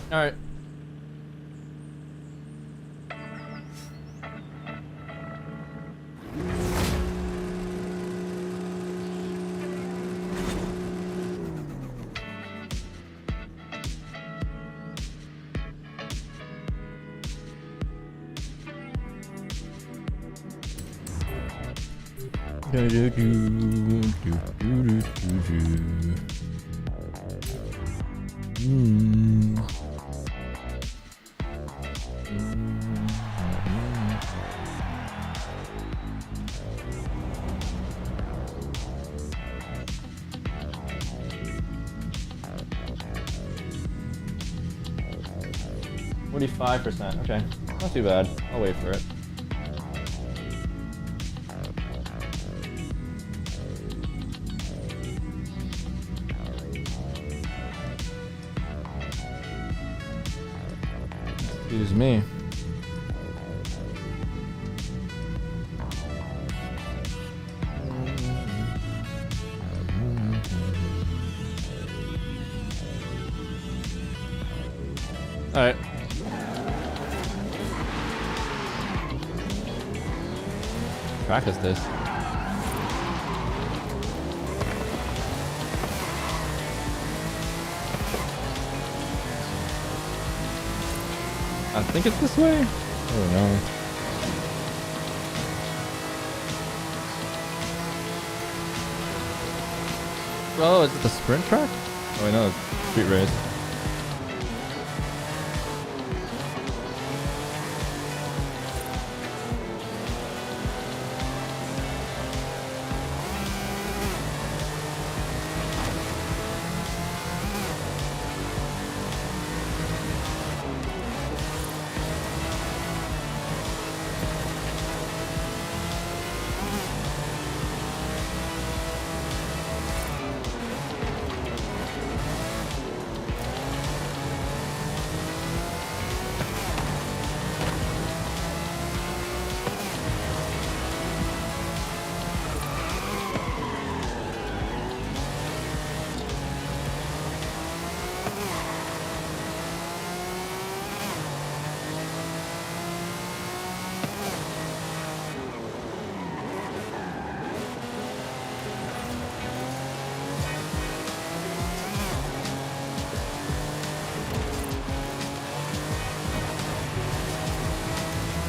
All right. Mm. 45%. Okay, not too bad. I'll wait for it. Excuse me. All right. Track is this? I think it's this way. Oh no. Oh, is it the sprint track? Oh, I know, it's street race.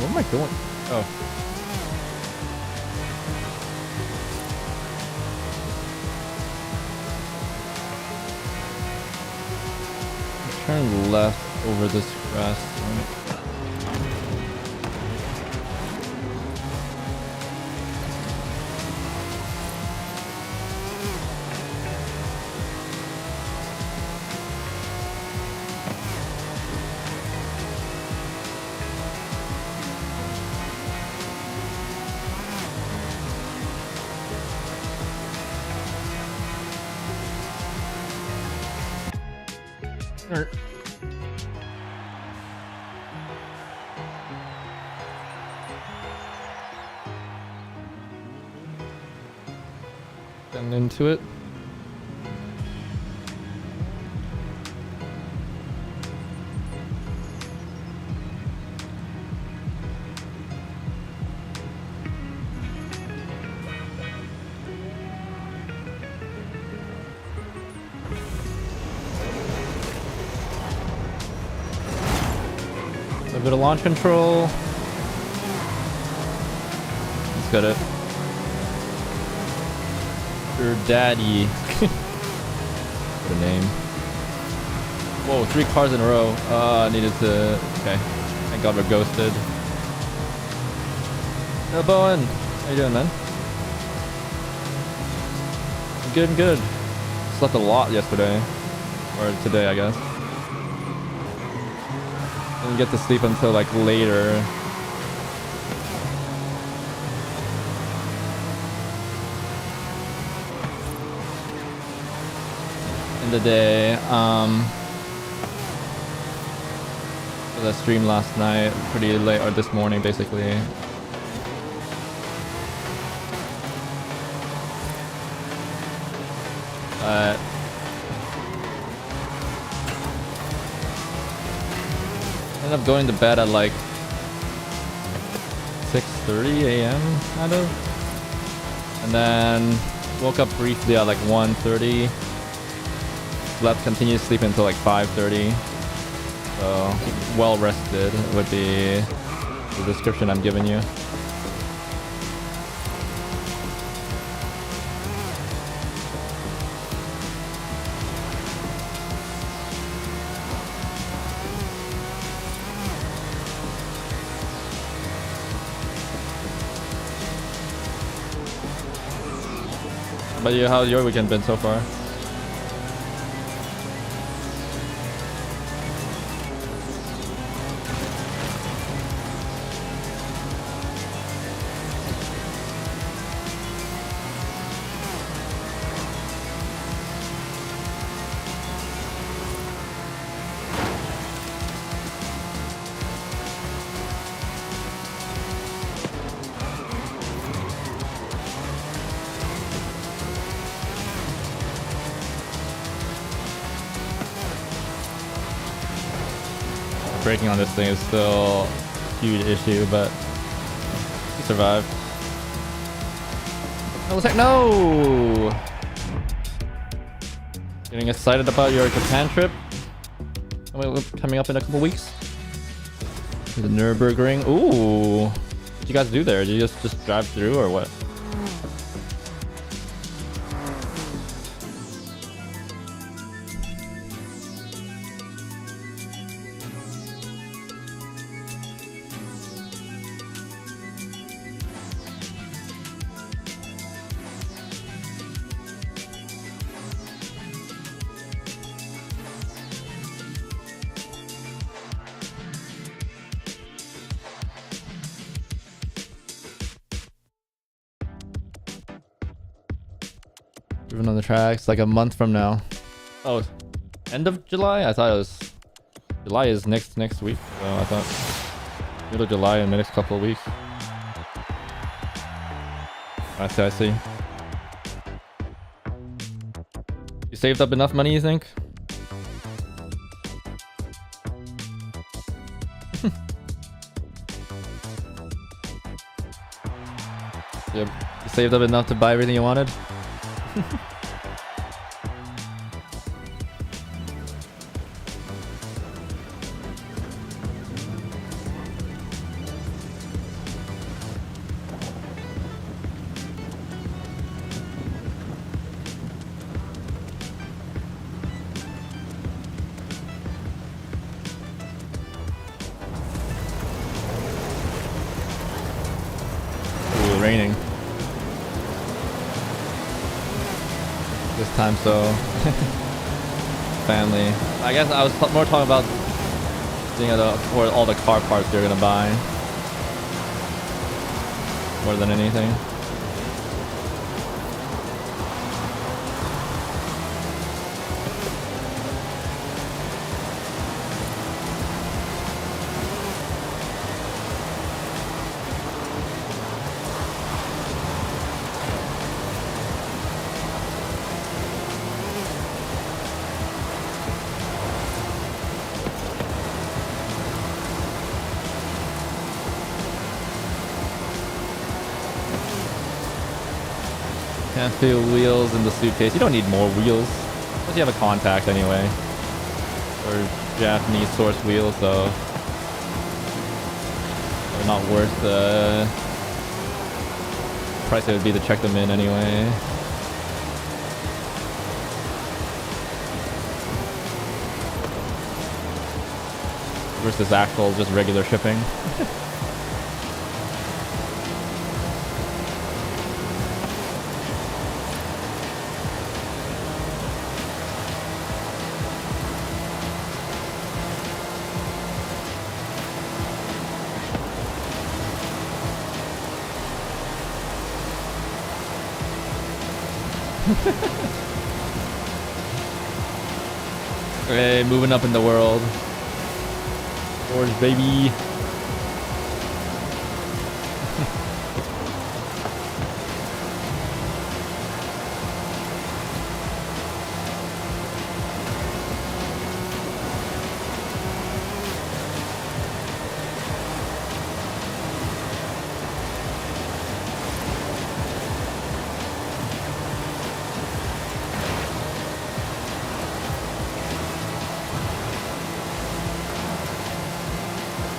What am I doing? Oh. Turn left over this grass. Getting into it. A bit of launch control. Let's get it. Your daddy. What a name. Whoa, 3 cars in a row. I needed to... Okay. Thank God we're ghosted. Hey, Bowen. How you doing, man? Good, good. Slept a lot yesterday. Or today, I guess. Didn't get to sleep until like later. In the day. I streamed last night, pretty late, or this morning basically. Ended up going to bed at like 6:30 a.m. kind of, and then woke up briefly at like 1:30. Slept, continued sleeping until like 5:30. So well rested would be the description I'm giving you. But you, how's your weekend been so far? Braking on this thing is still a huge issue, but we survived. I was like, no! Getting excited about your Japan trip coming up in a couple weeks. The Nürburgring. Ooh, what did you guys do there? Did you just drive through or what? Even on the tracks, like a month from now. Oh, end of July? I thought it was... July is next week. So I thought middle of July in the next couple of weeks. I see. You saved up enough money, you think? You saved up enough to buy everything you wanted? Ooh, raining. This time, so family. I guess I was more talking about seeing for all the car parts you're gonna buy more than anything. Can't feel wheels in the suitcase. You don't need more wheels. Unless you have a contact anyway. Or Japanese source wheels, so they're not worth the price it would be to check them in anyway. Versus actual just regular shipping. Hey, moving up in the world. Orange, baby.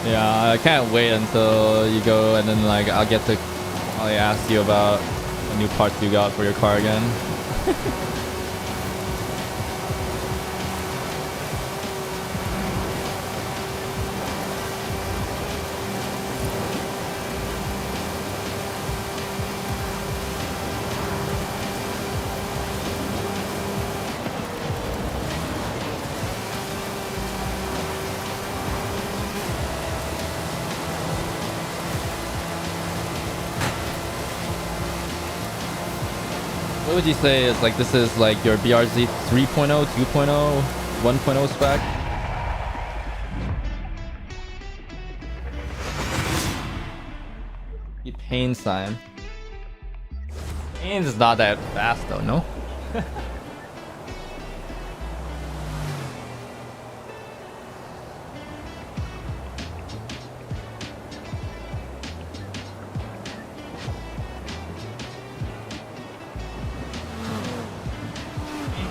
Yeah, I can't wait until you go, and then like I'll get to probably ask you about the new parts you got for your car again. What would you say is like this is like your BRZ 3.0, 2.0, 1.0 spec? The pain sign. Pain is not that fast though, no?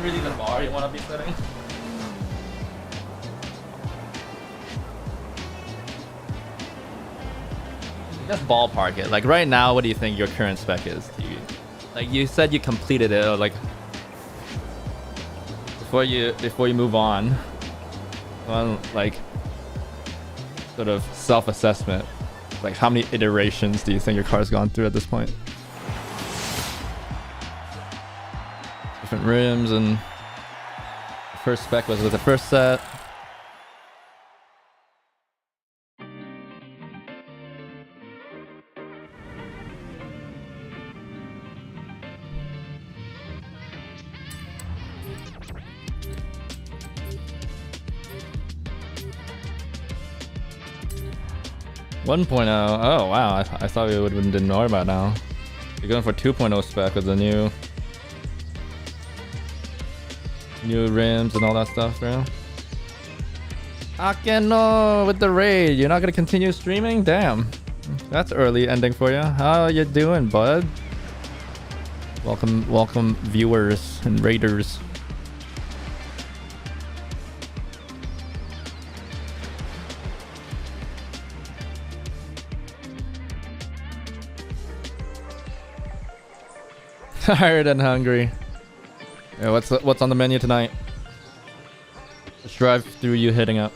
Really the bar you want to be setting? Just ballpark it. Like right now, what do you think your current spec is? Like you said you completed it, or like before you move on, like sort of self-assessment. Like how many iterations do you think your car's gone through at this point? Different rims, and the first spec was with the first set. One point oh. Oh wow, I thought we would have been more about now. You're going for 2.0 spec with the new rims and all that stuff, bro. Akeno with the raid. You're not gonna continue streaming? Damn. That's early ending for you. How you doing, bud? Welcome viewers and raiders. Tired and hungry. Yeah, what's on the menu tonight? Let's drive through you hitting up.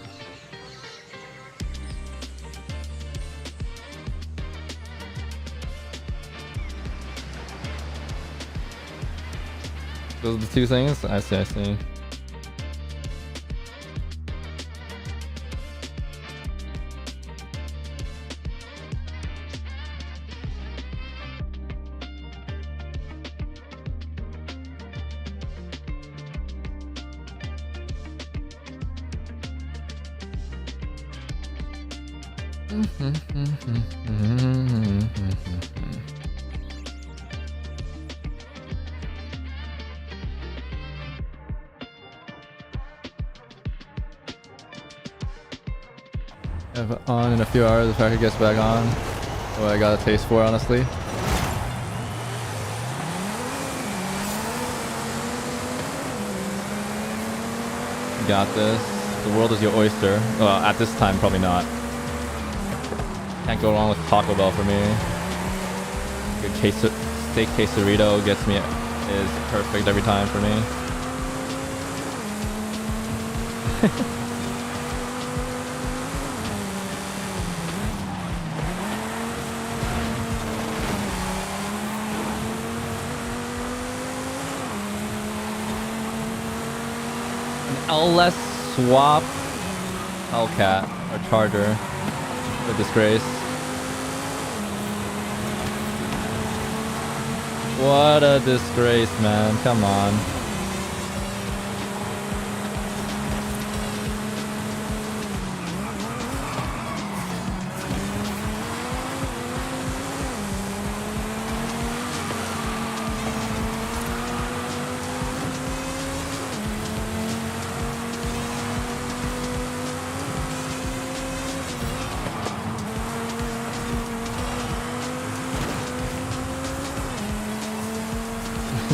Those are the two things? I see. Have it on in a few hours if I could get back on. What I got a taste for, honestly. Got this. The world is your oyster. Well, at this time, probably not. Can't go wrong with Taco Bell for me. Good steak quesarito gets me, is perfect every time for me. LS swap Hellcat or Charger. A disgrace. What a disgrace, man. Come on.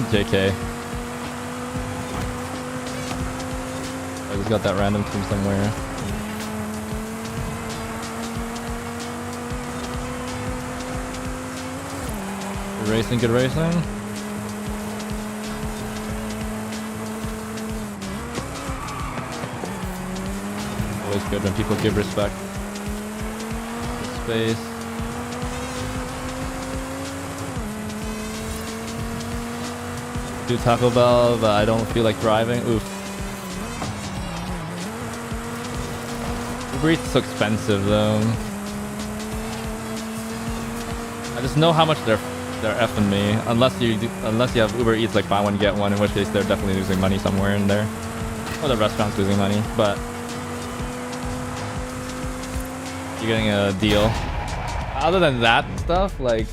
JK. I just got that random team somewhere. Good racing, good racing. Always good when people give respect. Space. Do Taco Bell, but I don't feel like driving. Oof. Uber Eats is so expensive though. I just know how much they're effing me. Unless you have Uber Eats like buy one get one, in which case they're definitely losing money somewhere in there, or the restaurant's losing money. But you're getting a deal. Other than that stuff, like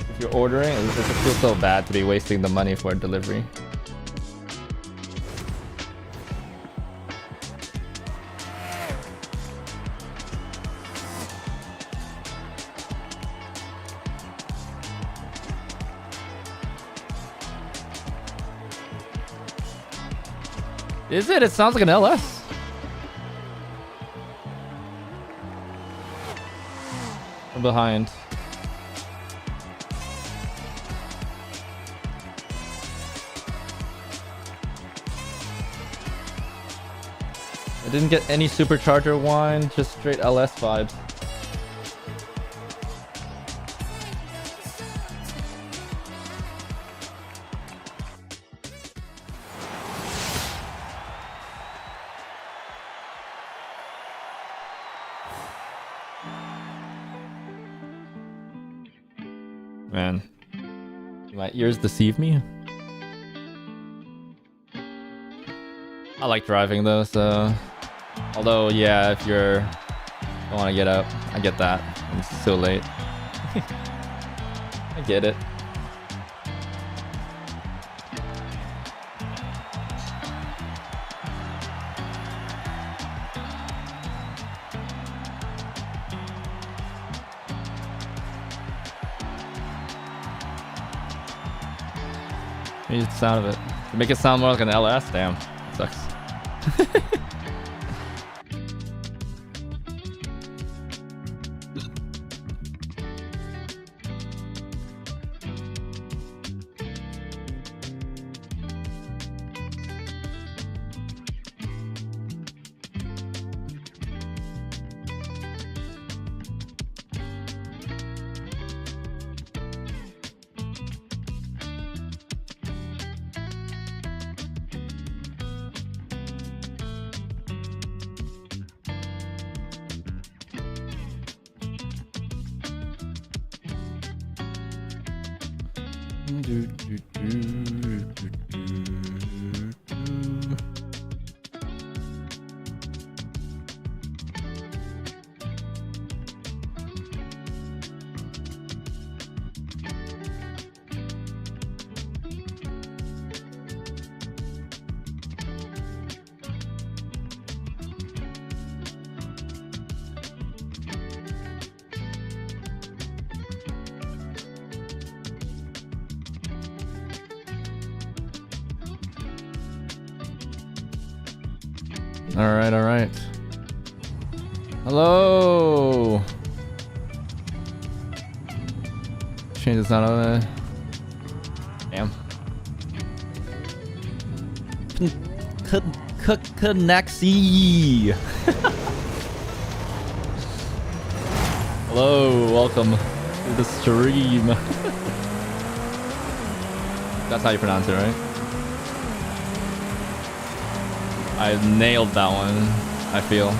if you're ordering, it just feels so bad to be wasting the money for delivery. Is it? It sounds like an LS. From behind. I didn't get any supercharger wine, just straight LS vibes. Man, my ears deceive me. I like driving though, so although yeah, if you're don't want to get up, I get that. It's so late. I get it. Maybe the sound of it. Make it sound more like an LS. Damn, sucks. All right. Hello. Change the sound of it. Damn. Connexy. Hello, welcome to the stream. That's how you pronounce it, right? I nailed that one, I feel.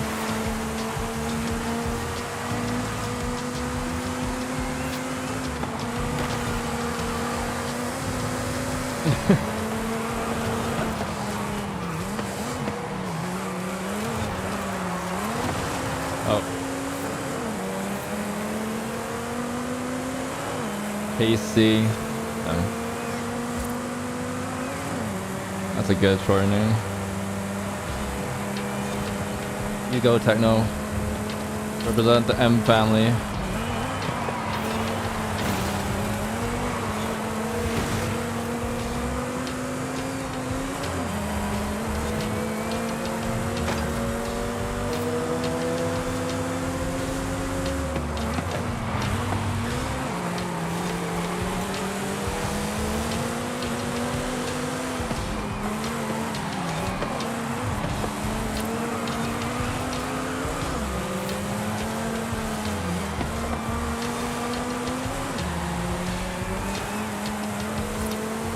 Oh. PC. That's a good short name. You go, Techno. Represent the M family.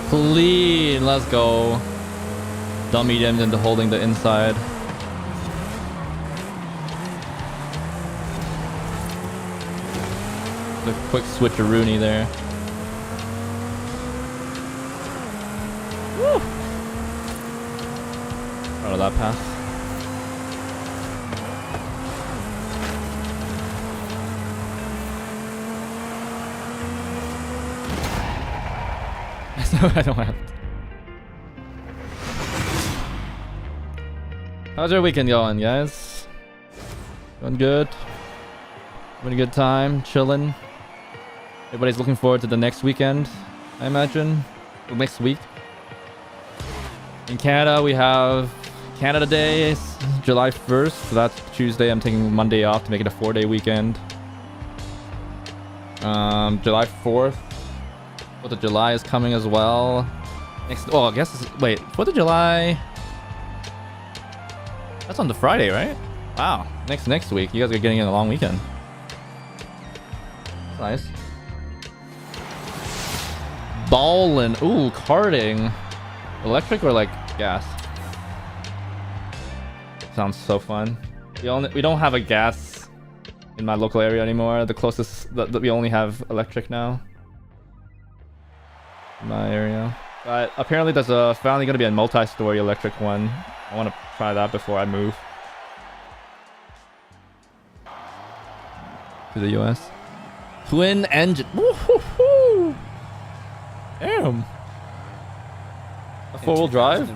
Clean. Let's go. Dummy them into holding the inside. The quick switcheroony there. Woo! Out of that pass. So I don't have to. How's your weekend going, guys? Going good? Having a good time? Chilling? Everybody's looking forward to the next weekend, I imagine. Or next week. In Canada, we have Canada Day, July 1st. So that's Tuesday. I'm taking Monday off to make it a 4-day weekend. July 4th. 4th of July is coming as well. Next, oh, I guess wait, 4th of July. That's on the Friday, right? Wow. Next week, you guys are getting in a long weekend. Nice. Ballin'. Ooh, karting. Electric or like gas? Sounds so fun. We don't have a gas in my local area anymore. The closest that we only have electric now. In my area. But apparently there's finally gonna be a multi-story electric one. I want to try that before I move to the US. Twin engine. Woo-hoo-hoo. Damn. A 4-wheel drive?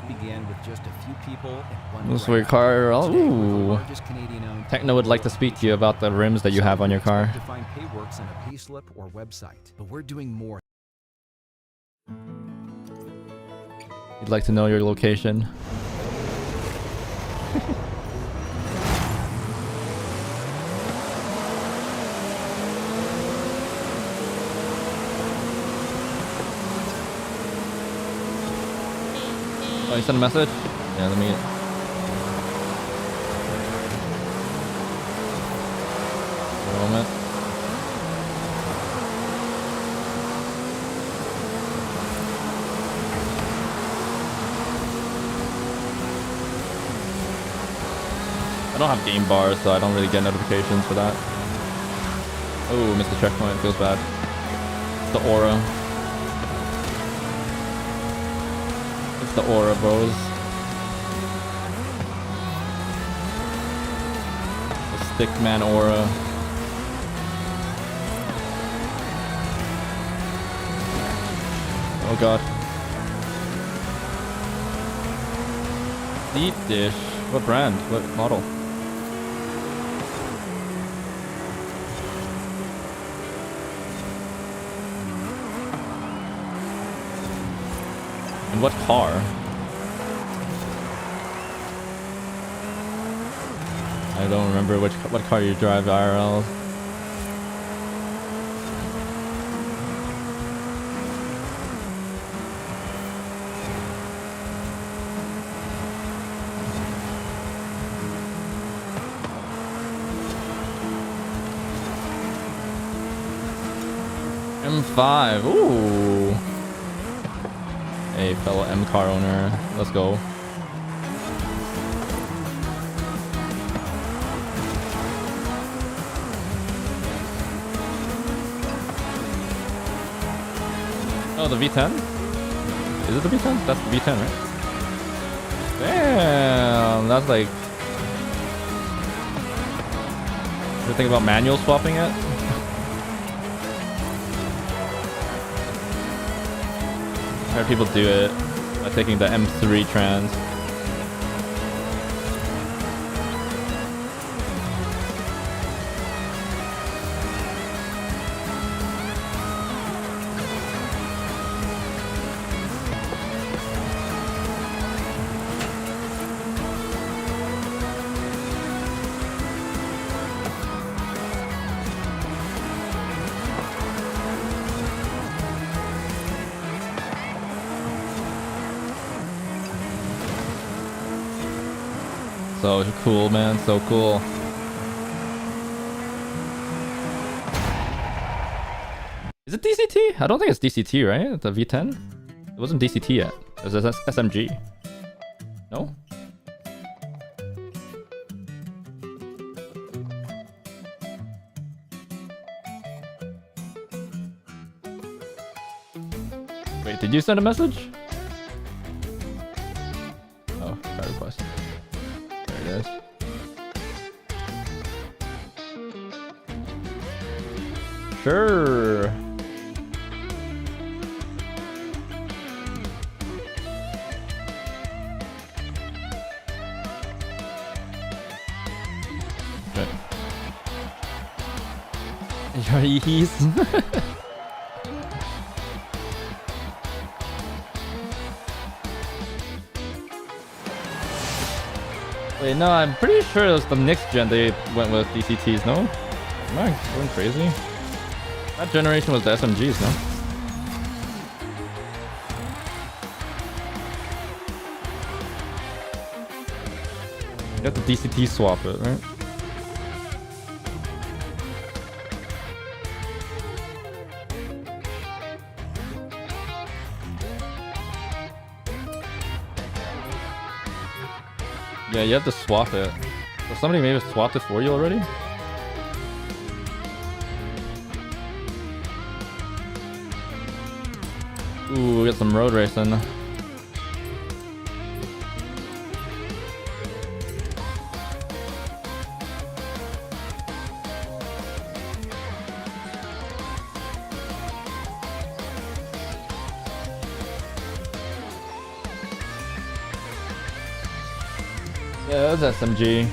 Began with just a few people and one. This is your car. Ooh. Techno would like to speak to you about the rims that you have on your car. To find pay works on a payslip or website, but we're doing more. You'd like to know your location. Oh, you sent a message? Yeah, let me... A moment. I don't have game bars, so I don't really get notifications for that. Oh, missed the checkpoint. Feels bad. The aura. It's the aura, bros. The stickman aura. Oh god. Deep dish. What brand? What model? And what car? I don't remember what car you drive IRL. M5. Ooh. Hey, fellow M car owner. Let's go. Oh, the V10? Is it the V10? That's the V10, right? Damn, that's like... You think about manual swapping it? I heard people do it by taking the M3 trans. So cool, man. So cool. Is Is it DCT? I don't think it's DCT, right? The V10? It wasn't DCT yet. It was SMG. No? Wait, did you send a message? Oh, card request. There it is. Sure. Okay. He's Wait, no, I'm pretty sure it was the next gen they went with DCTs, no? Am I going crazy? That generation was the SMGs, no? You have to DCT swap it, right? Yeah, you have to swap it. So somebody maybe swapped it for you already? Ooh, we got some road racing. Yeah, that's SMG.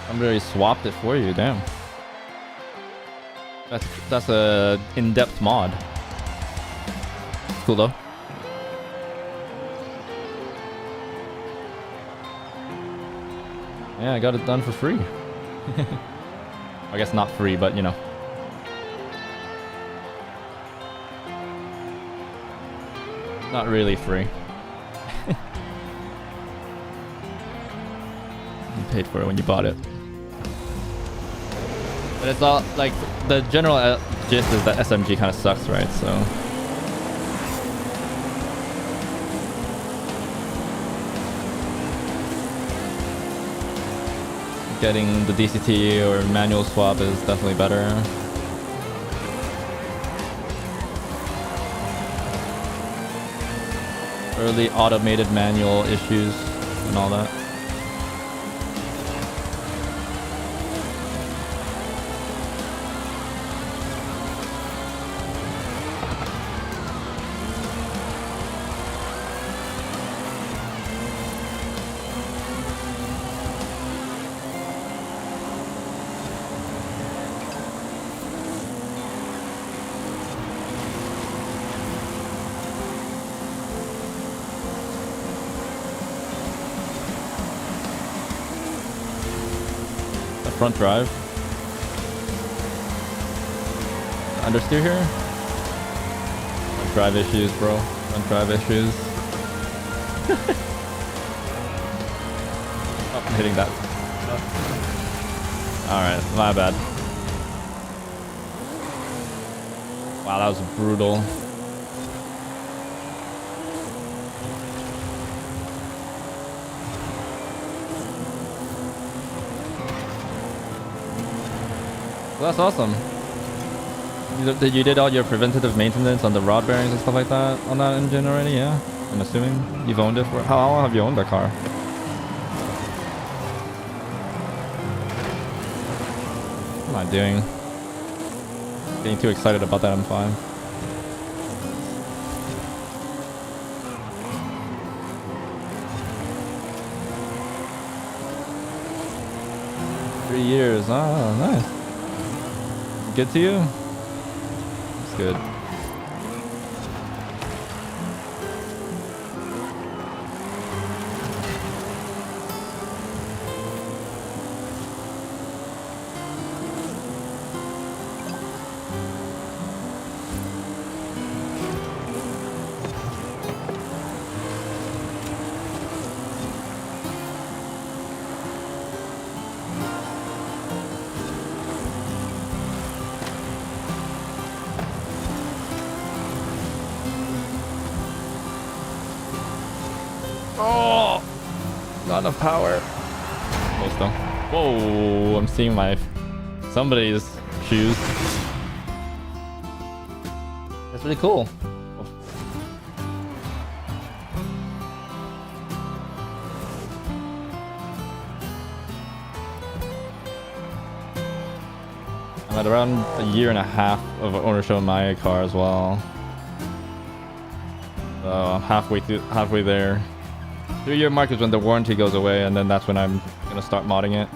Somebody swapped it for you, damn. That's a in-depth mod. Cool though. Yeah, I got it done for free. I guess not free, but you know. Not really free. You paid for it when you bought it. But it's all like the general gist is that SMG kind of sucks, right? So getting the DCT or manual swap is definitely better. Early automated manual issues and all that. Front drive. Understeer here? Front drive issues, bro. Front drive issues. Oh, I'm hitting that. Alright, my bad. Wow, that was brutal. Well, that's awesome. You did all your preventative maintenance on the rod bearings and stuff like that on that engine already, yeah? I'm assuming you've owned it for... How long have you owned that car? What am I doing? Getting too excited about that M5. Years. Oh, nice. Good to you? That's good. Oh, not enough power. Close though. Whoa, I'm seeing somebody's shoes. That's really cool. I'm at around a year and a half of ownership of my car as well. So I'm halfway there. 3-year mark is when the warranty goes away, and then that's when I'm gonna start modding it.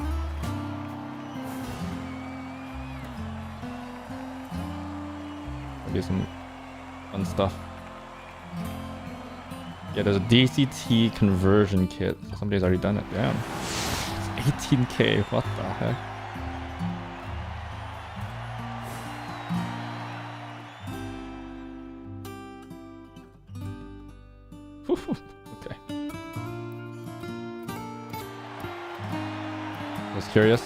Do some fun stuff. Yeah, there's a DCT conversion kit. Somebody's already done it. Damn. It's 18K. What the heck? Okay. Just curious.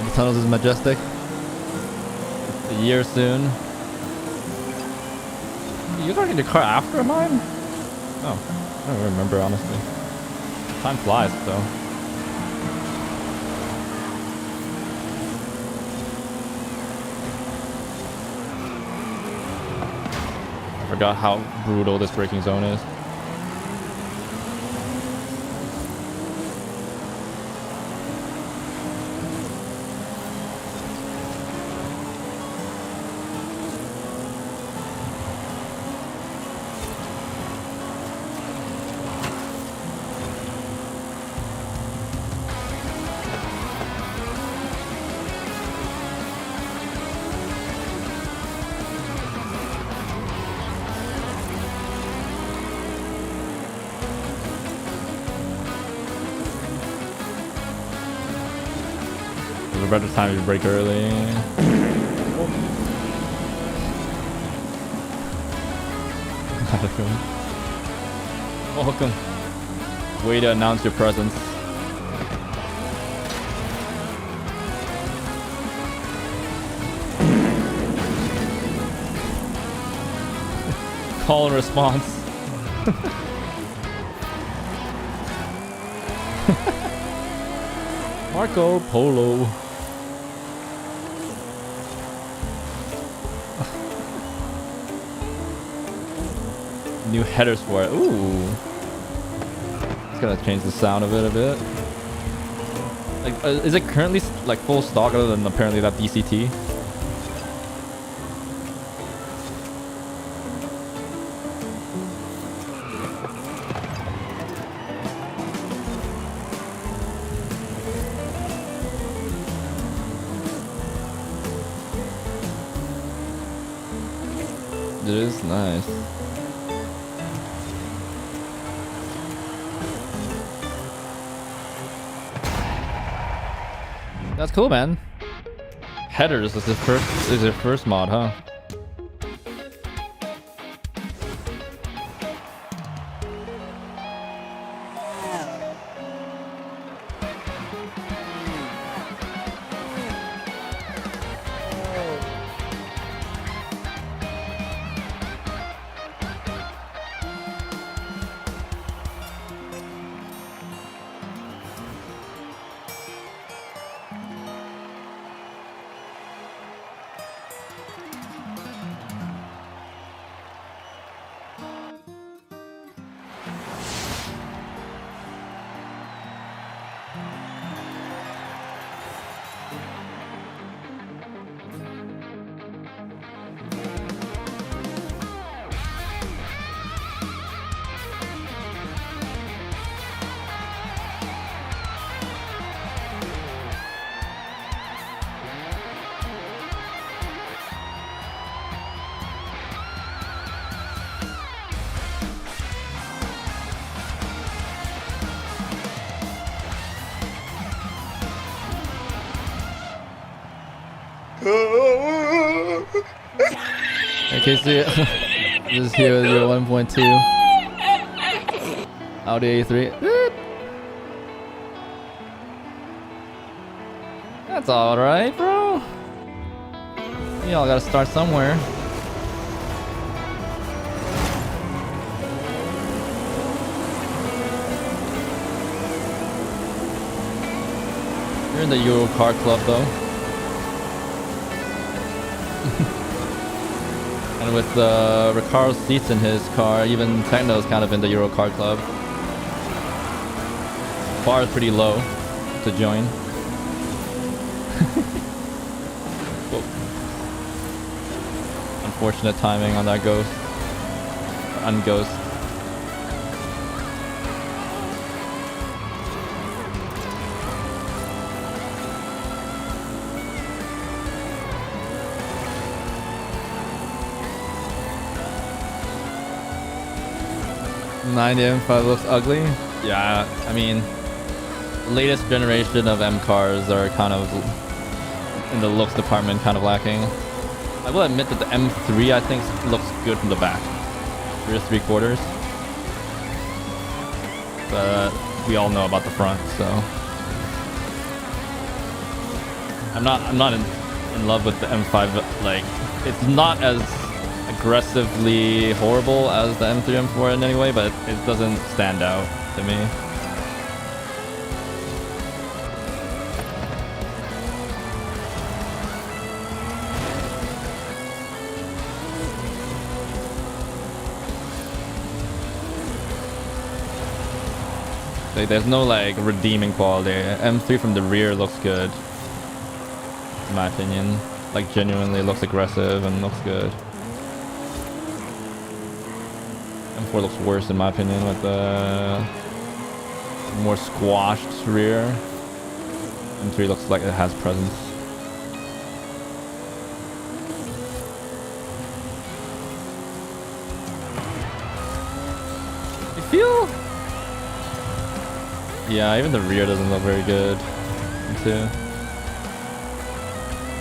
The tunnels is majestic. A year soon. You got in the car after mine? Oh, I don't remember honestly. Time flies though. I forgot how brutal this braking zone is. There's a better time if you brake early. Welcome. Way to announce your presence. Call and response. Marco Polo. New headers for it. Ooh. It's gonna change the sound of it a bit. Like, is it currently like full stock other than apparently that DCT? It is nice. That's cool, man. Headers is the first mod, huh? In case you just here with your 1.2 Audi A3. That's alright, bro. Y'all gotta start somewhere. You're in the Euro car club though. And with Ricardo's seats in his car, even Techno's kind of in the Euro car club. Bar is pretty low to join. Unfortunate timing on that ghost. Unghost. M5 looks ugly. Yeah, I mean, latest generation of M cars are kind of in the looks department kind of lacking. I will admit that the M3 I think looks good from the back, rear 3/4. But we all know about the front, so I'm not in love with the M5. Like, it's not as aggressively horrible as the M3, M4 in any way, but it doesn't stand out to me. Like, there's no like redeeming quality. M3 from the rear looks good, in my opinion. Like, genuinely looks aggressive and looks good. M4 looks worse in my opinion with the more squashed rear. M3 looks like it has presence. You feel? Yeah, even the rear doesn't look very good too.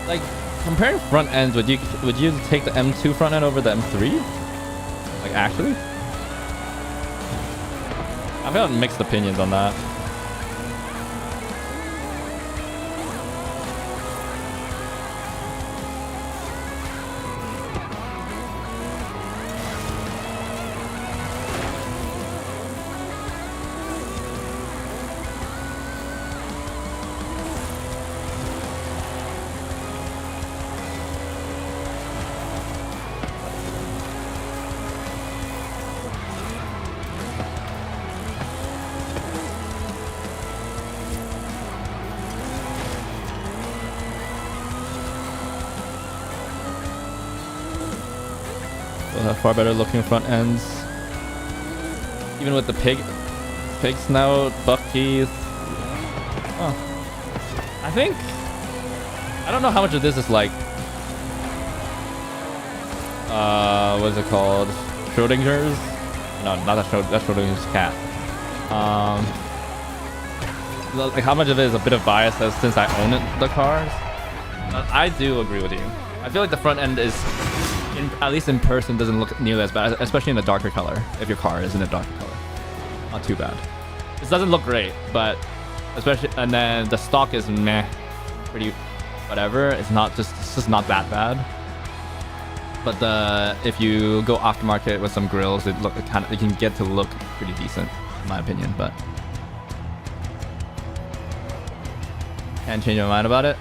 Like, comparing front ends, would you take the M2 front end over the M3? Like, actually? I've got mixed opinions on that. Far better looking front ends. Even with the pig snout, buck teeth. Oh. I think, I don't know how much of this is like, what is it called? Schrodinger's? No, not that's Schrodinger's cat. Like, how much of it is a bit of bias as since I own the cars? But I do agree with you. I feel like the front end is, at least in person, doesn't look nearly as bad, especially in a darker color. If your car is in a darker color, not too bad. This doesn't look great, but especially, and then the stock is meh, pretty whatever. It's just not that bad. But if you go aftermarket with some grills, it can get to look pretty decent, in my opinion. But can't change my mind about it.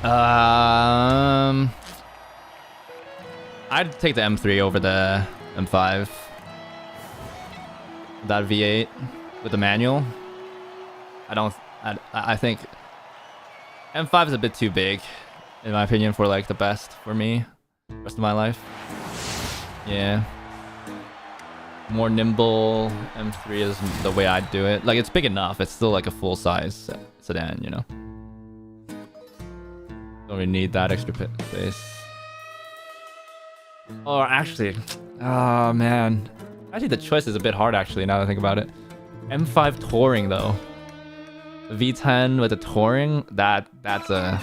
I'd take the M3 over the M5. That V8 with the manual. I think M5 is a bit too big, in my opinion, for like the best for me, rest of my life. Yeah. More nimble. M3 is the way I'd do it. Like, it's big enough. It's still like a full size sedan, you know. Don't really need that extra space. Or actually, oh man, actually the choice is a bit hard actually now that I think about it. M5 Touring though, the V10 with the Touring, that's a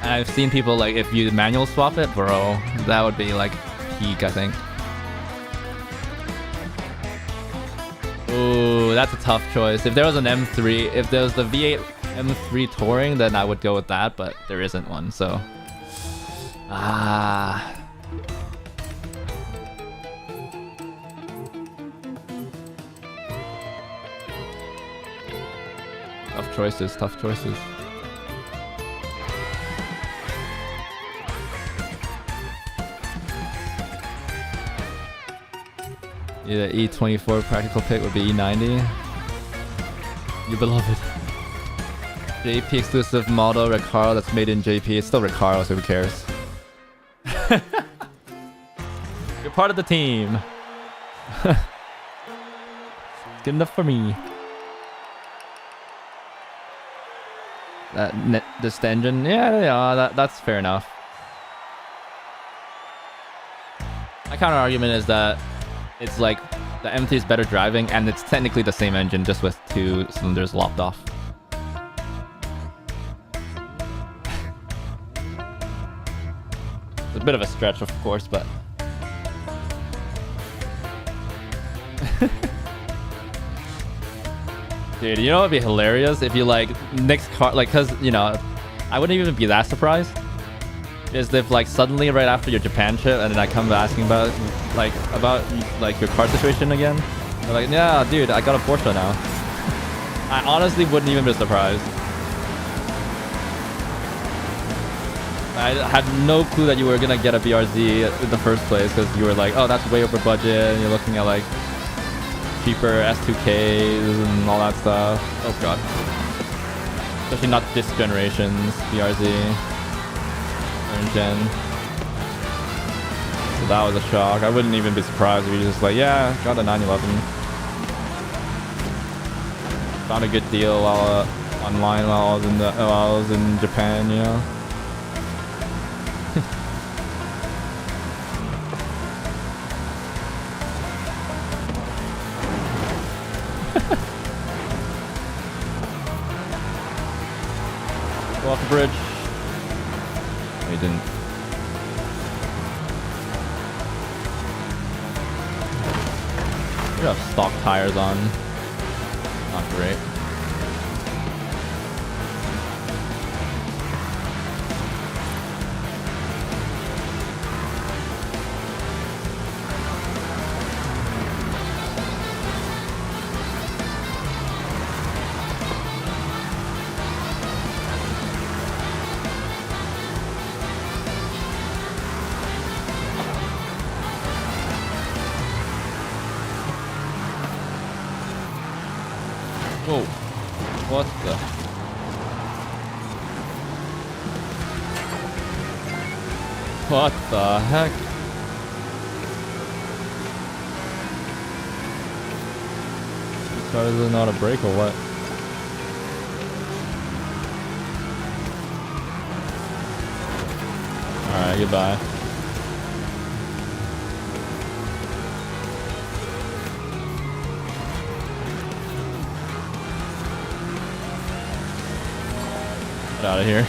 I've seen people like if you manual swap it, bro, that would be like peak, I think. Ooh, that's a tough choice. If there was an M3, if there was the V8 M3 Touring, then I would go with that, but there isn't one, so. Ah. Tough choices, tough choices. Yeah, E24 practical pick would be E90. You beloved. JP exclusive model Recaro that's made in JP. It's still Recaro, so who cares? You're part of the team. Good enough for me. This engine, yeah, that's fair enough. My counter argument is that it's like the M3 is better driving, and it's technically the same engine, just with 2 cylinders lopped off. It's a bit of a stretch, of course, but. Dude, you know what would be hilarious if you like next car, like, cause you know, I wouldn't even be that surprised. Is if like suddenly right after your Japan trip, and then I come asking about your car situation again. They're like, yeah, dude, I got a Porsche now. I honestly wouldn't even be surprised. I had no clue that you were gonna get a BRZ in the first place, because you were like, oh, that's way over budget, and you're looking at like cheaper S2Ks and all that stuff. Oh god. Especially not this generation's BRZ. Third gen. So that was a shock. I wouldn't even be surprised if you just like, yeah, got a 911. Found a good deal while online while I was in Japan, you know. Go off the bridge. No, he didn't. You have stock tires on. Not great. Whoa. What the? What the heck? This car doesn't know how to brake or what? Alright, goodbye. Get out of here.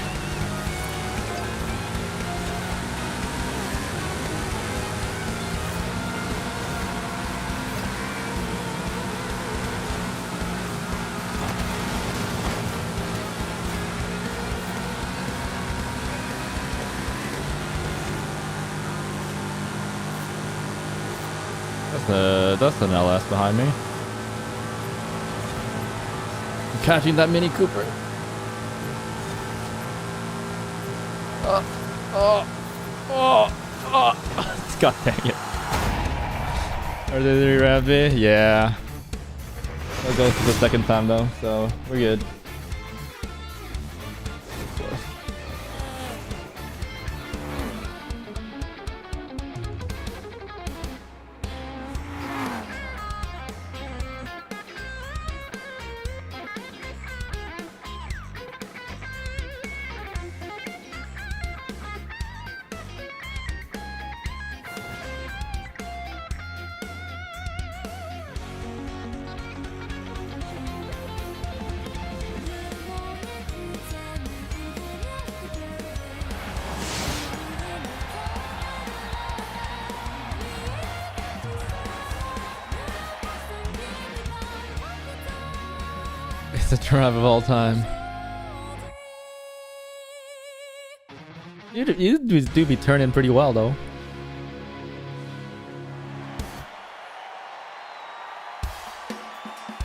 That's an LS behind me. I'm catching that Mini Cooper. God dang it. Are they 3 Ravi? Yeah. That goes for the second time though, so we're good. fastest drive of all time. You do be turning pretty well though.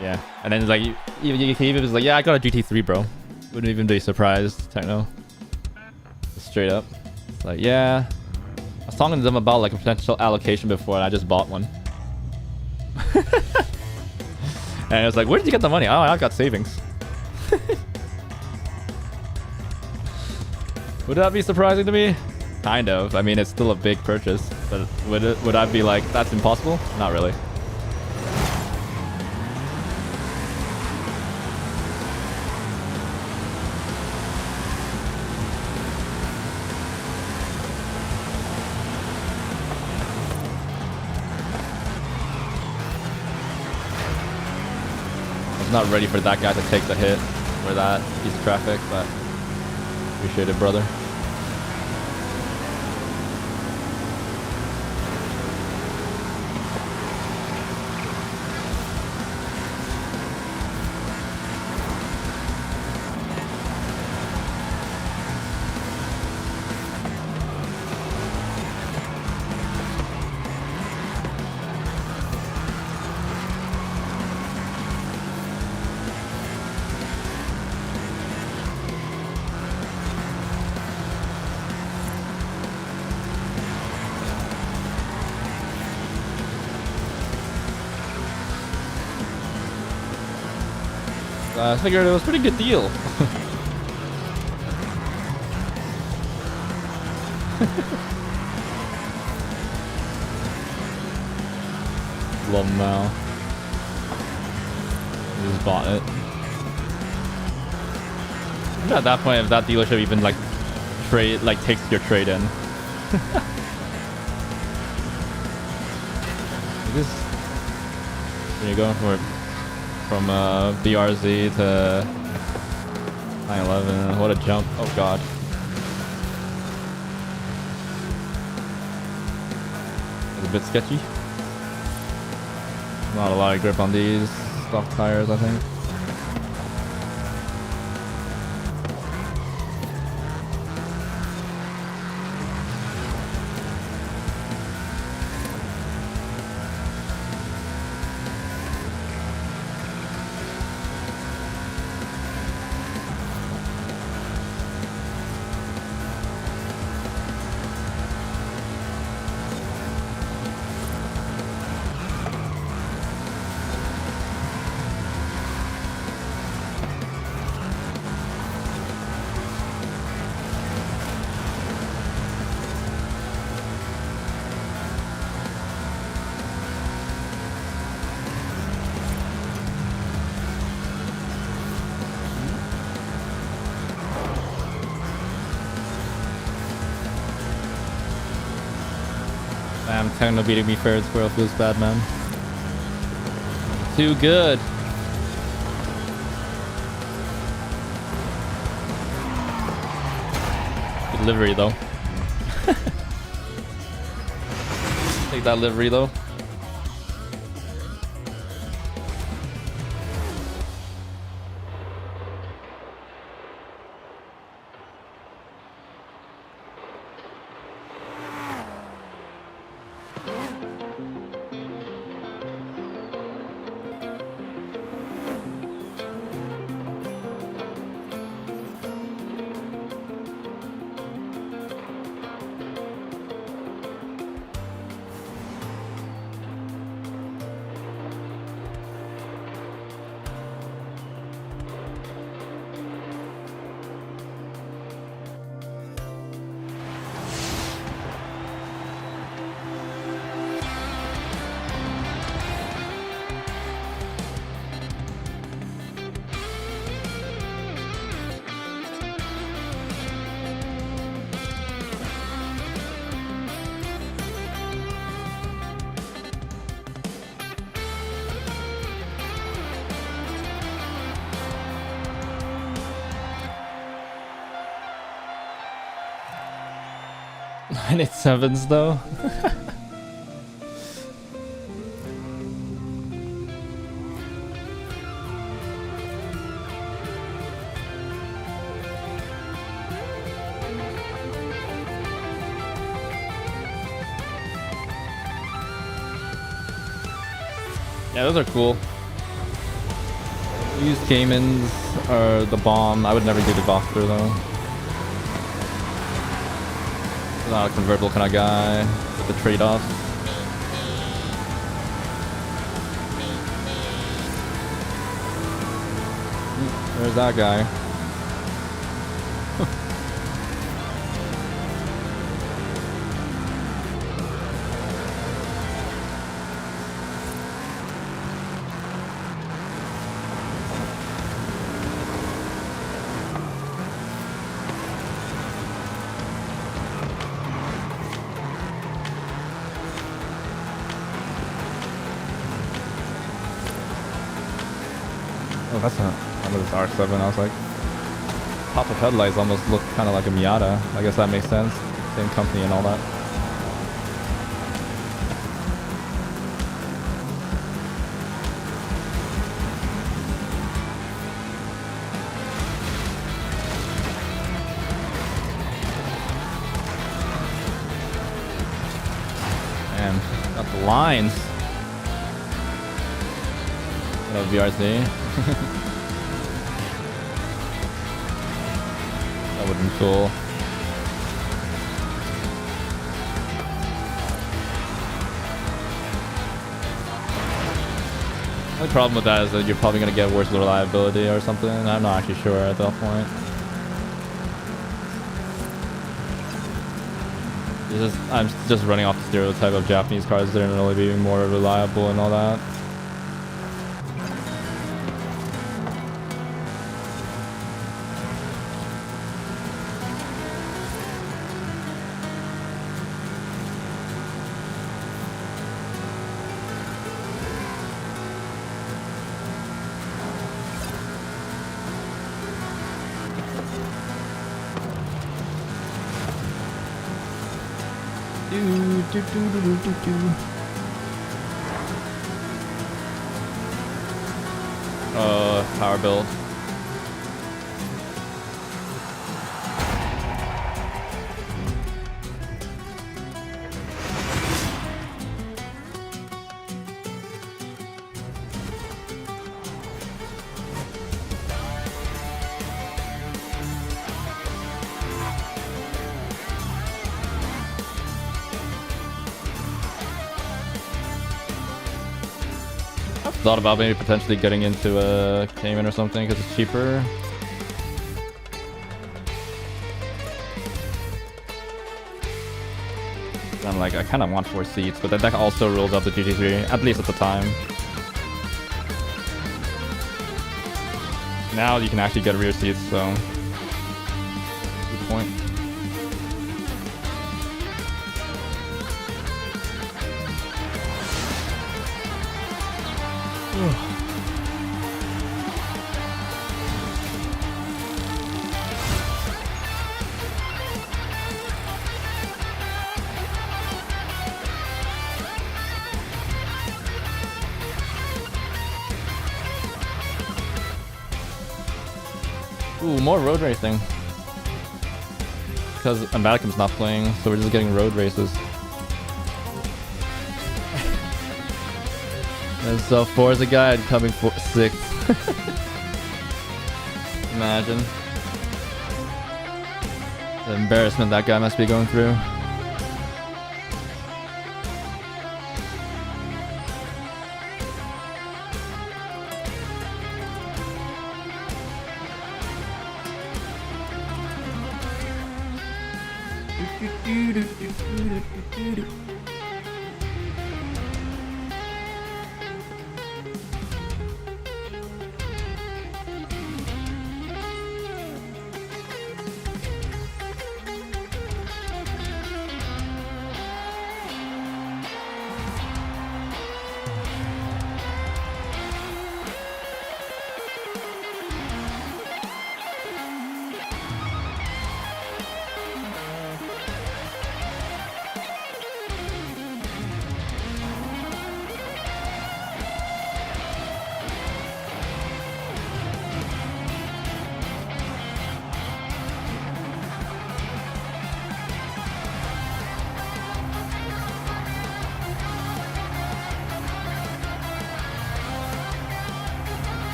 Yeah, and then it's like you can even be like, yeah, I got a GT3, bro. Wouldn't even be surprised, Techno. Just straight up, it's like, yeah. I was talking to them about like a potential allocation before, and I just bought one. And I was like, where did you get the money? Oh, I got savings. Would that be surprising to me? Kind of. I mean, it's still a big purchase, but would I be like, that's impossible? Not really. Not ready for that guy to take the hit for that piece of traffic, but appreciate it, brother. I figured it was a pretty good deal. Love him now. Just bought it. At that point, if that dealership even like takes your trade in. There you go for it. From BRZ to 911. What a jump. Oh god. It's a bit sketchy. Not a lot of grip on these stock tires, I think. Damn, Techno beating me fair and square feels bad, man. Too good. Good livery, though. Take that livery, though. And it's sevens though. Yeah, those are cool. Use Caimans or the bomb. I would never do the Boxer though. Not a convertible kind of guy with the trade-offs. There's that guy. Oh, that's not this R7. I was like, pop-up headlights almost look kind of like a Miata. I guess that makes sense. Same company and all that. Man, got the lines. What up, VRC? That would have been cool. The only problem with that is that you're probably going to get worse reliability or something. I'm not actually sure at that point. I'm just running off the stereotype of Japanese cars generally being more reliable and all that. Power build. Thought about maybe potentially getting into a Cayman or something because it's cheaper. I'm like, I kind of want 4 seats, but that also rules out the GT3, at least at the time. Now you can actually get rear seats, so good point. Ooh, more road racing. Because Vatican's not playing, so we're just getting road races. And so Forza guy coming for 6th. Imagine. The embarrassment that guy must be going through.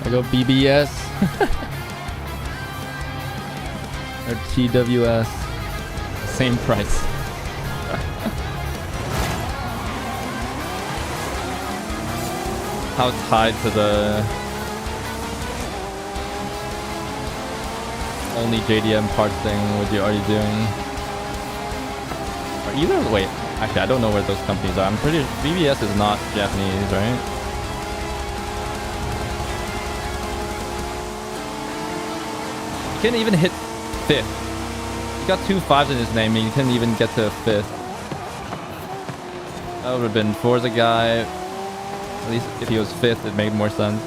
I go BBS or TWS. Same price. How tied to the only JDM parts thing would you already doing? Or either wait, actually I don't know where those companies are. I'm pretty BBS is not Japanese, right? You can't even hit 5th. He's got 2 5s in his name and you couldn't even get to 5th. That would have been Forza guy. At least if he was 5th, it made more sense.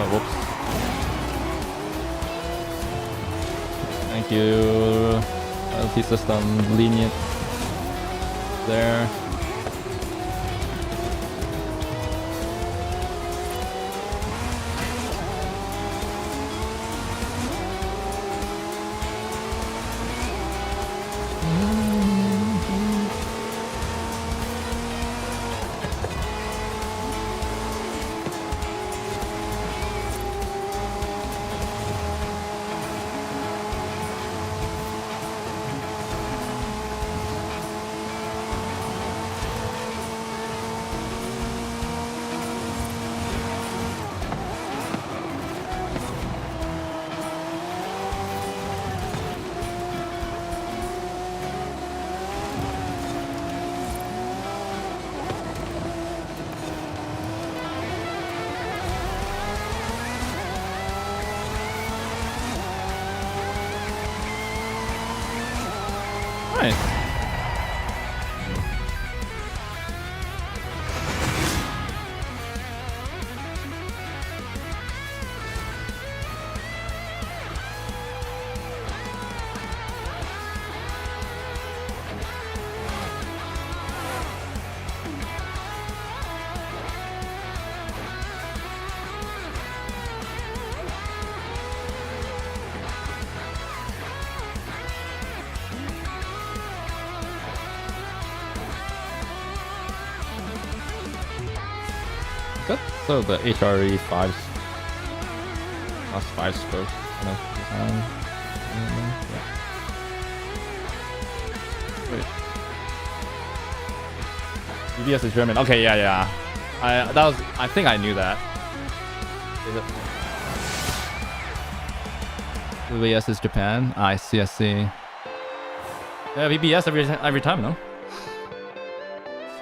Oh, whoops. Thank you. LT system lenient there. Nice. So the HRE 5s, that's 5 spokes kind of design. Yeah. Wait. BBS is German. Okay, yeah. I think I knew that. Is it? BBS is Japan. I see. Yeah, BBS every time, no? You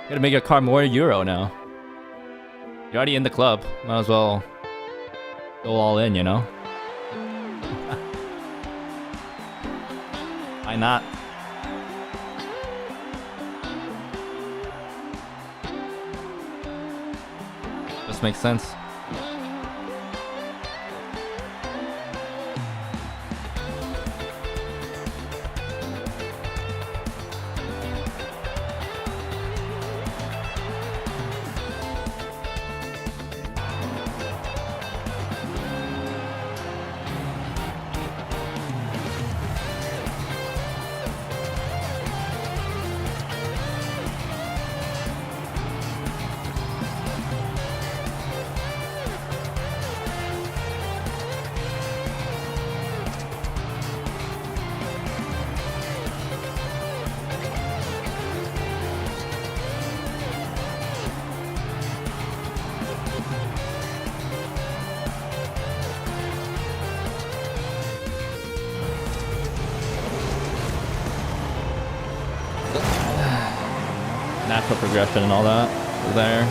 gotta make your car more Euro now. You're already in the club. Might as well go all in, you know? Why not? Just makes sense. Natural progression and all that is there.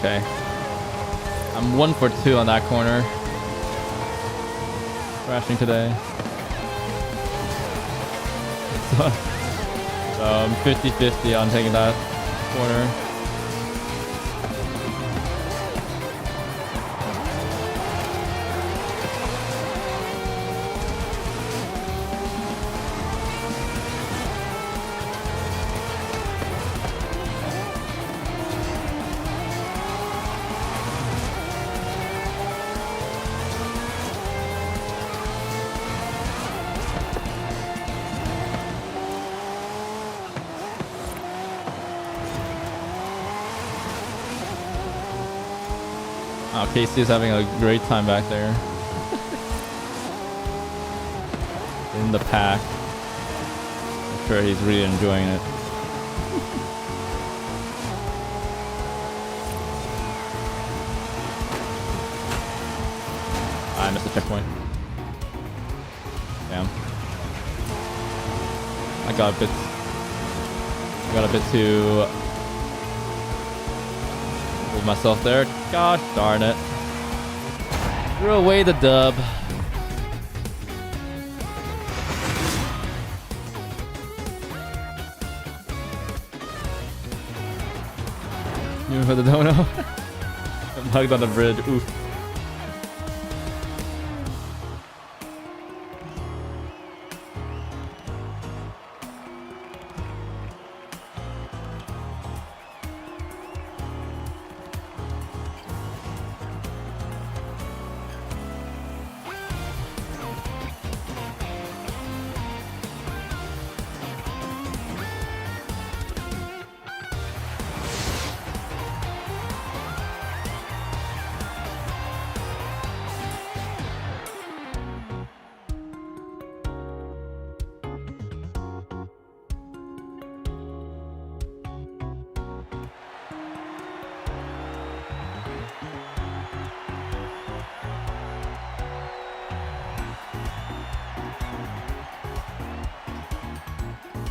Okay. I'm 1 for 2 on that corner. Crashing today. So I'm 50-50 on taking that corner. Oh, Casey is having a great time back there. In the pack. I'm sure he's really enjoying it. I missed the checkpoint. Damn. I got a bit too with myself there. Gosh darn it. Threw away the dub. You for the dono? I'm hugged on the bridge. Oof.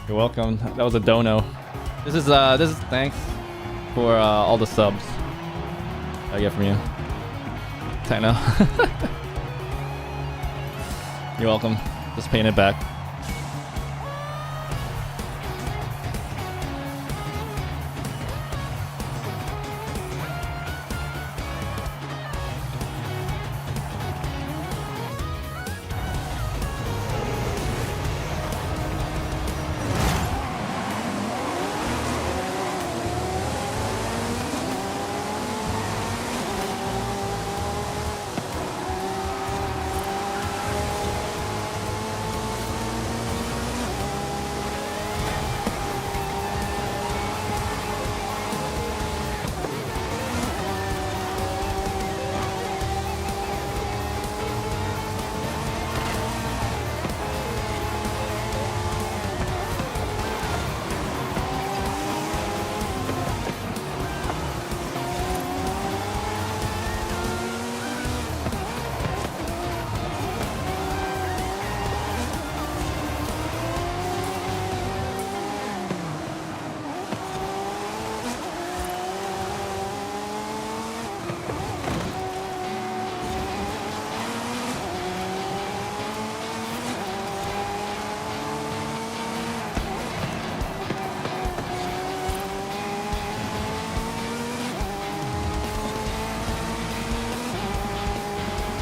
You're welcome. That was a dono. This is thanks for all the subs I get from you. Techno. You're welcome. Just paying it back.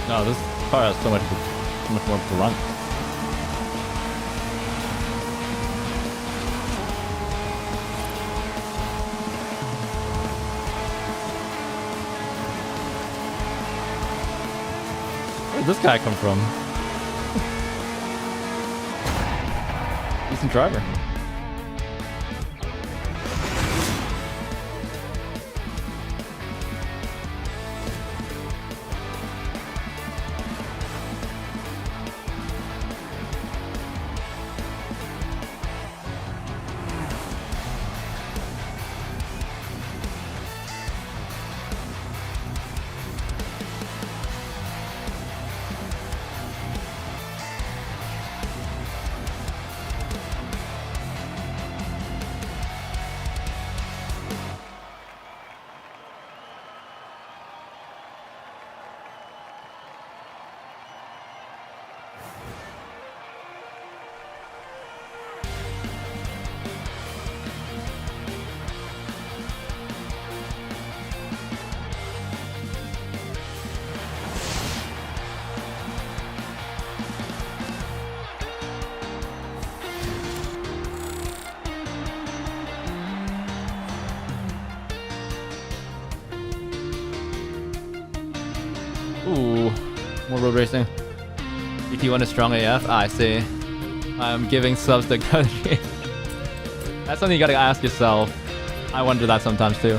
No, this car has so much more grunt. Where did this guy come from? Decent driver. Ooh, more road racing. GT1 is strong AF. I see. I'm giving subs to country. That's something you gotta ask yourself. I wonder that sometimes too.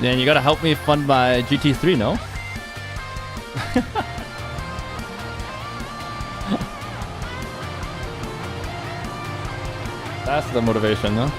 Then you gotta help me fund my GT3, no? That's the motivation, no?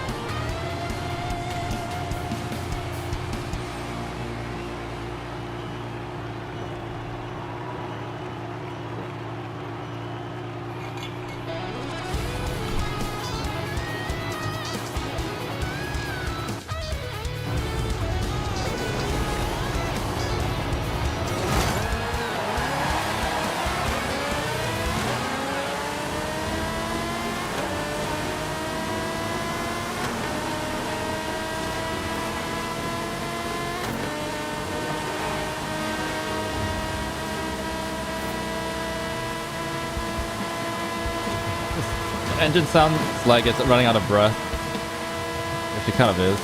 Engine sounds like it's running out of breath, which it kind of is.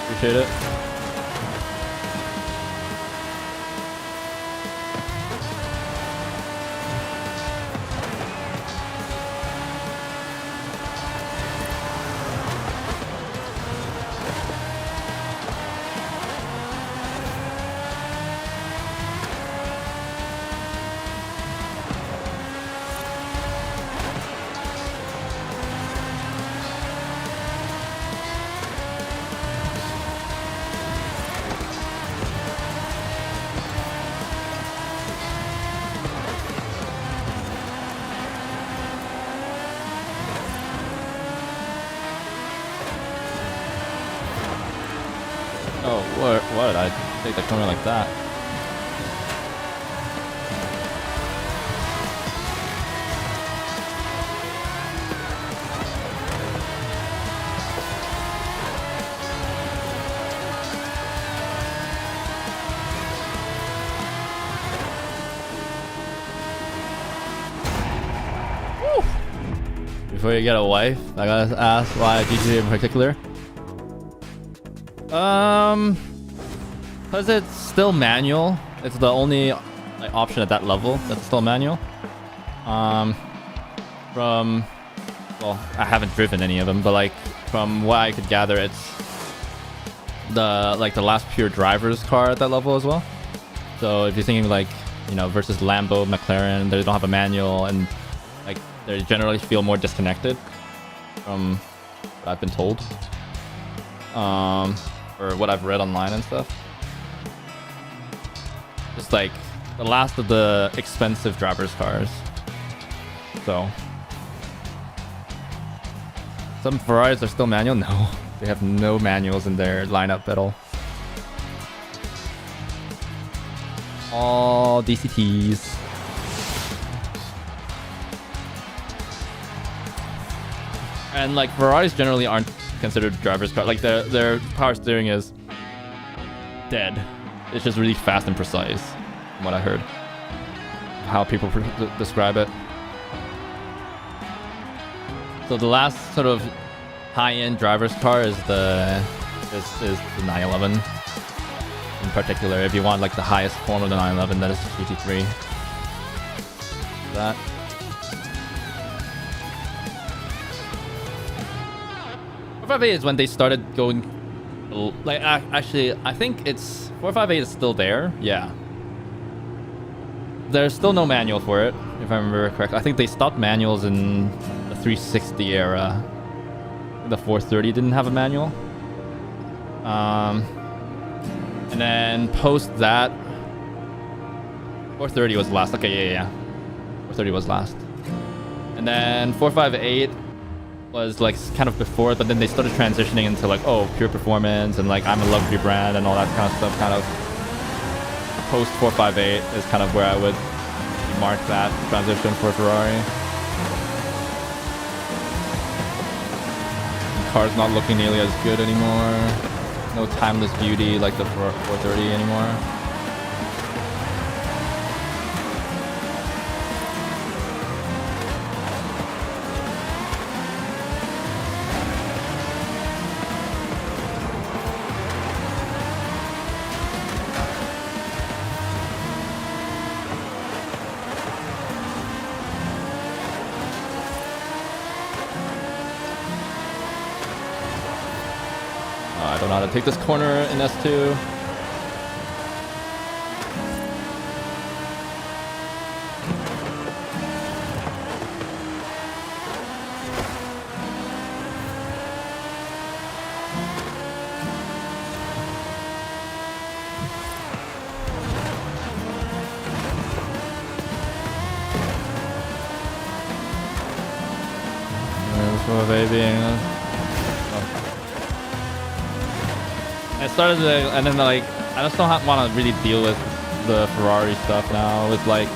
Appreciate it. Oh, what did I take the corner like that? Woo! Before you get a wife, I gotta ask why GTA in particular. Because it's still manual. It's the only like, option at that level that's still manual. Well, I haven't driven any of them, but like from what I could gather, it's the last pure driver's car at that level as well. So if you're thinking like, you know, versus Lambo, McLaren, they don't have a manual and like they generally feel more disconnected from what I've been told. Or what I've read online and stuff. Just like the last of the expensive driver's cars. So some Ferraris are still manual? No, they have no manuals in their lineup at all. All DCTs. And like Ferraris generally aren't considered driver's car. Like their power steering is dead. It's just really fast and precise, from what I heard. How people describe it. So the last sort of high-end driver's car is the 911. in particular. If you want like the highest form of the 911, that is GT3. That. 458 is when they started going. Like actually, I think it's 458 is still there. Yeah. There's still no manual for it, if I remember correctly. I think they stopped manuals in the 360 era. The 430 didn't have a manual. And then post that, 430 was last. Okay, yeah. 430 was last. And then 458 was like kind of before, but then they started transitioning into like, oh, pure performance and like I'm a luxury brand and all that kind of stuff. Kind of post 458 is kind of where I would mark that transition for Ferrari. The car's not looking nearly as good anymore. No timeless beauty like the 430 anymore. I don't know how to take this corner in S2. There's baby. I started to, and then like I just don't want to really deal with the Ferrari stuff now. With like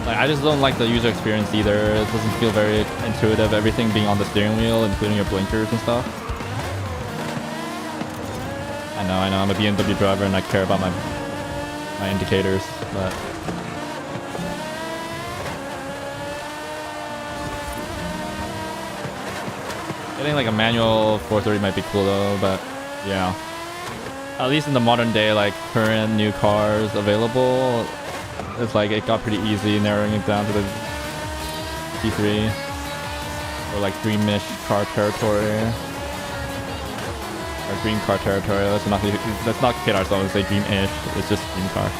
I just don't like the user experience either. It doesn't feel very intuitive. Everything being on the steering wheel, including your blinkers and stuff. I know. I'm a BMW driver and I care about my indicators, but. Getting like a manual 430 might be cool though, but yeah. At least in the modern day, like current new cars available, it's like it got pretty easy narrowing it down to the T3 or like dreamish car territory or dream car territory. Let's not kid ourselves and say dreamish. It's just dream car.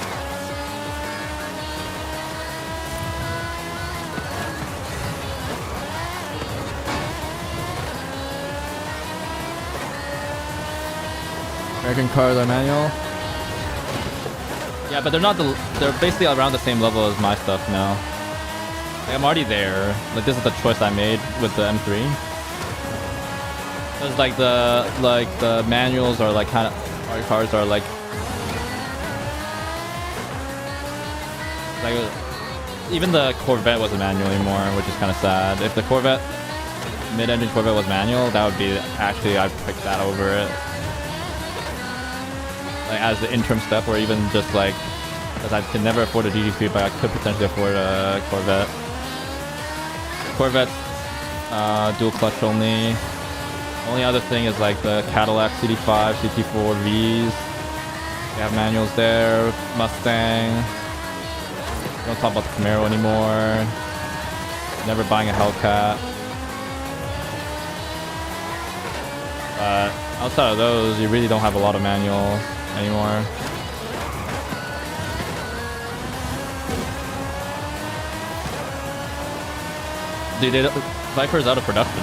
American cars are manual. Yeah, but they're basically around the same level as my stuff now. Like, I'm already there. Like this is the choice I made with the M3. Cause like the manuals are like kind of, our cars are like even the Corvette wasn't manual anymore, which is kind of sad. If the Corvette, mid-engine Corvette was manual, that would be actually I'd pick that over it. Like as the interim step, or even just like, because I could never afford a GT3, but I could potentially afford a Corvette. Corvette, dual clutch only. Only other thing is like the Cadillac CD5, CT4 Vs. We have manuals there. Mustang. Don't talk about the Camaro anymore. Never buying a Hellcat. But outside of those, you really don't have a lot of manuals anymore. Dude, Viper's out of production.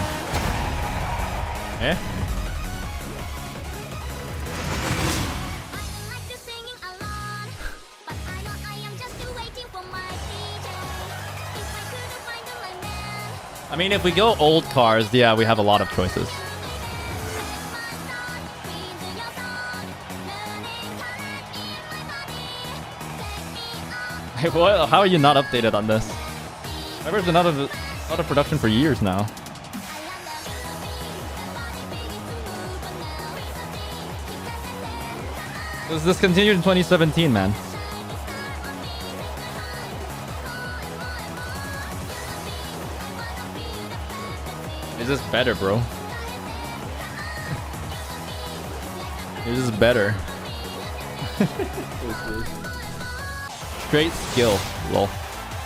Eh? I mean, if we go old cars, yeah, we have a lot of choices. Hey, what? How are you not updated on this? Viper's been out of production for years now. It was discontinued in 2017, man. Is this better, bro? You're just better. Straight skill, lol.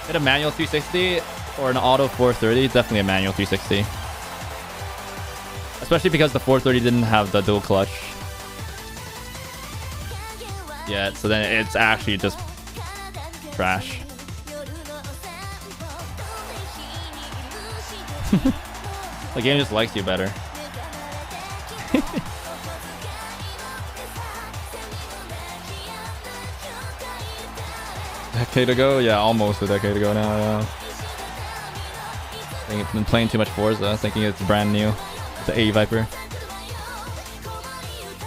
Hit a manual 360 or an auto 430, definitely a manual 360. Especially because the 430 didn't have the dual clutch yet, so then it's actually just trash. The game just likes you better. Decade ago? Yeah, almost a decade ago now, yeah. I think I've been playing too much Forza, thinking it's brand new. The A Viper.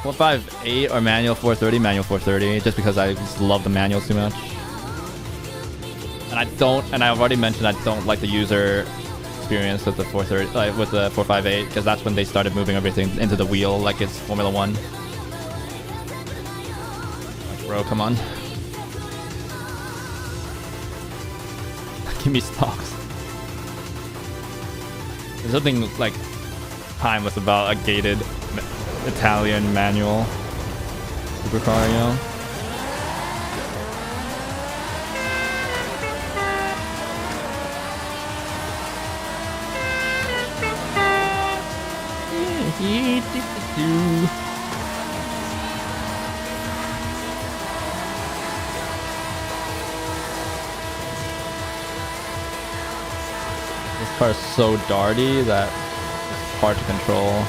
458 or manual 430? Manual 430, just because I just love the manuals too much. And I've already mentioned I don't like the user experience with the 430, like with the 458, because that's when they started moving everything into the wheel like it's Formula 1. Like, bro, come on. Give me stocks. There's something like timeless about a gated Italian manual supercar, you know? This car is so darty that it's hard to control.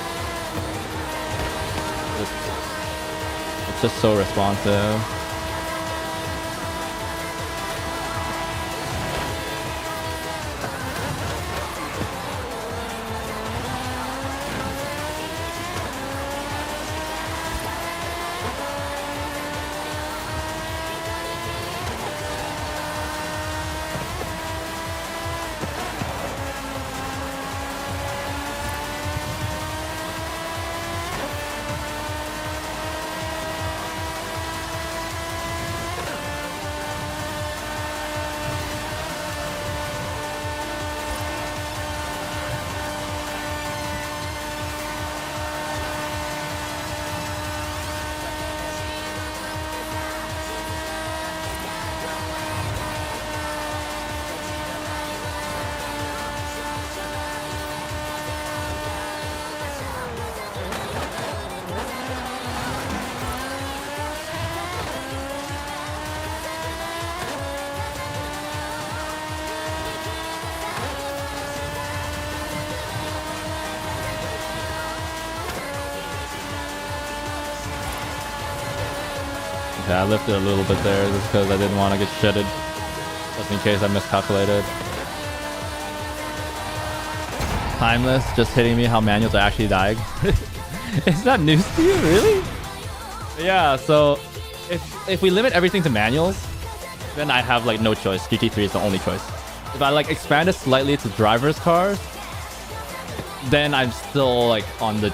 It's just so responsive. Yeah, I lifted a little bit there just because I didn't want to get shedded, just in case I miscalculated. Timeless, just hitting me how manuals are actually dying. Is that news to you, really? Yeah, so if we limit everything to manuals, then I have like no choice. GT3 is the only choice. If I like expand it slightly to driver's cars, then I'm still like on the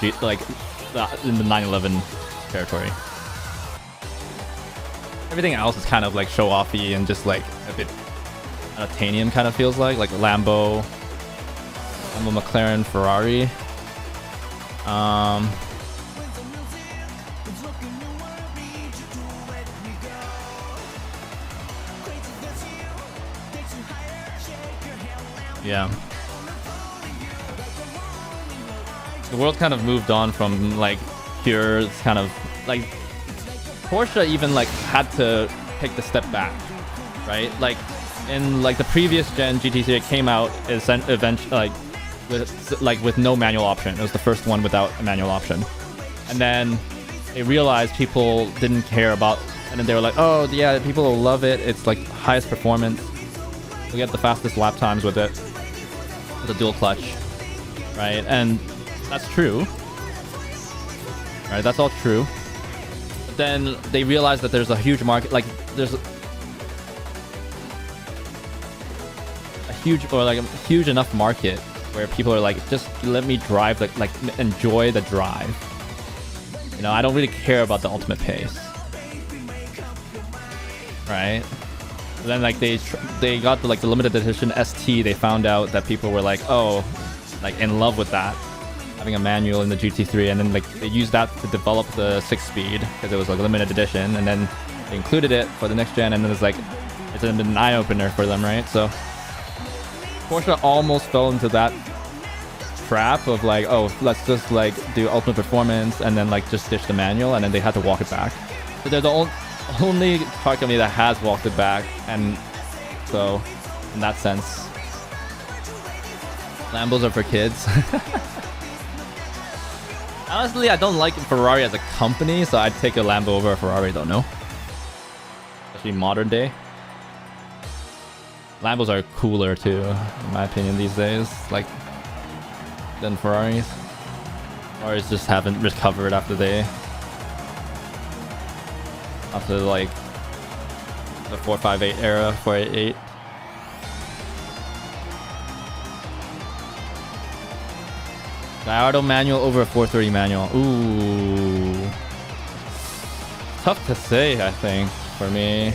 in the 911 territory. Everything else is kind of like show-offy and just like a bit unattainium kind of feels like Lambo, McLaren, Ferrari. Yeah. The world kind of moved on from like pure kind of like Porsche even like had to take the step back, right? Like in like the previous gen GT3 it came out eventually with no manual option. It was the first one without a manual option, and then they realized people didn't care about, and then they were like, oh yeah, people will love it. It's like highest performance. We get the fastest lap times with it, with a dual clutch, right? And that's true, right? That's all true. Then they realized that there's a huge market, like there's a huge enough market where people are like, just let me drive, like enjoy the drive. You know, I don't really care about the ultimate pace, right? And then like they got the limited edition ST. They found out that people were like, oh, like in love with that. having a manual in the GT3, and then like they used that to develop the 6-speed because it was like limited edition, and then they included it for the next gen, and then it's like it's been an eye opener for them, right? So Porsche almost fell into that trap of like, oh, let's just like do ultimate performance and then like just ditch the manual, and then they had to walk it back. So they're the only car company that has walked it back, and so in that sense, Lambos are for kids. Honestly, I don't like Ferrari as a company, so I'd take a Lambo over a Ferrari, don't know. Especially modern day. Lambos are cooler too, in my opinion, these days, like, than Ferraris. Ferraris just haven't recovered after like the 458 era, 488. Gallardo manual over a 430 manual. Ooh. Tough to say, I think, for me.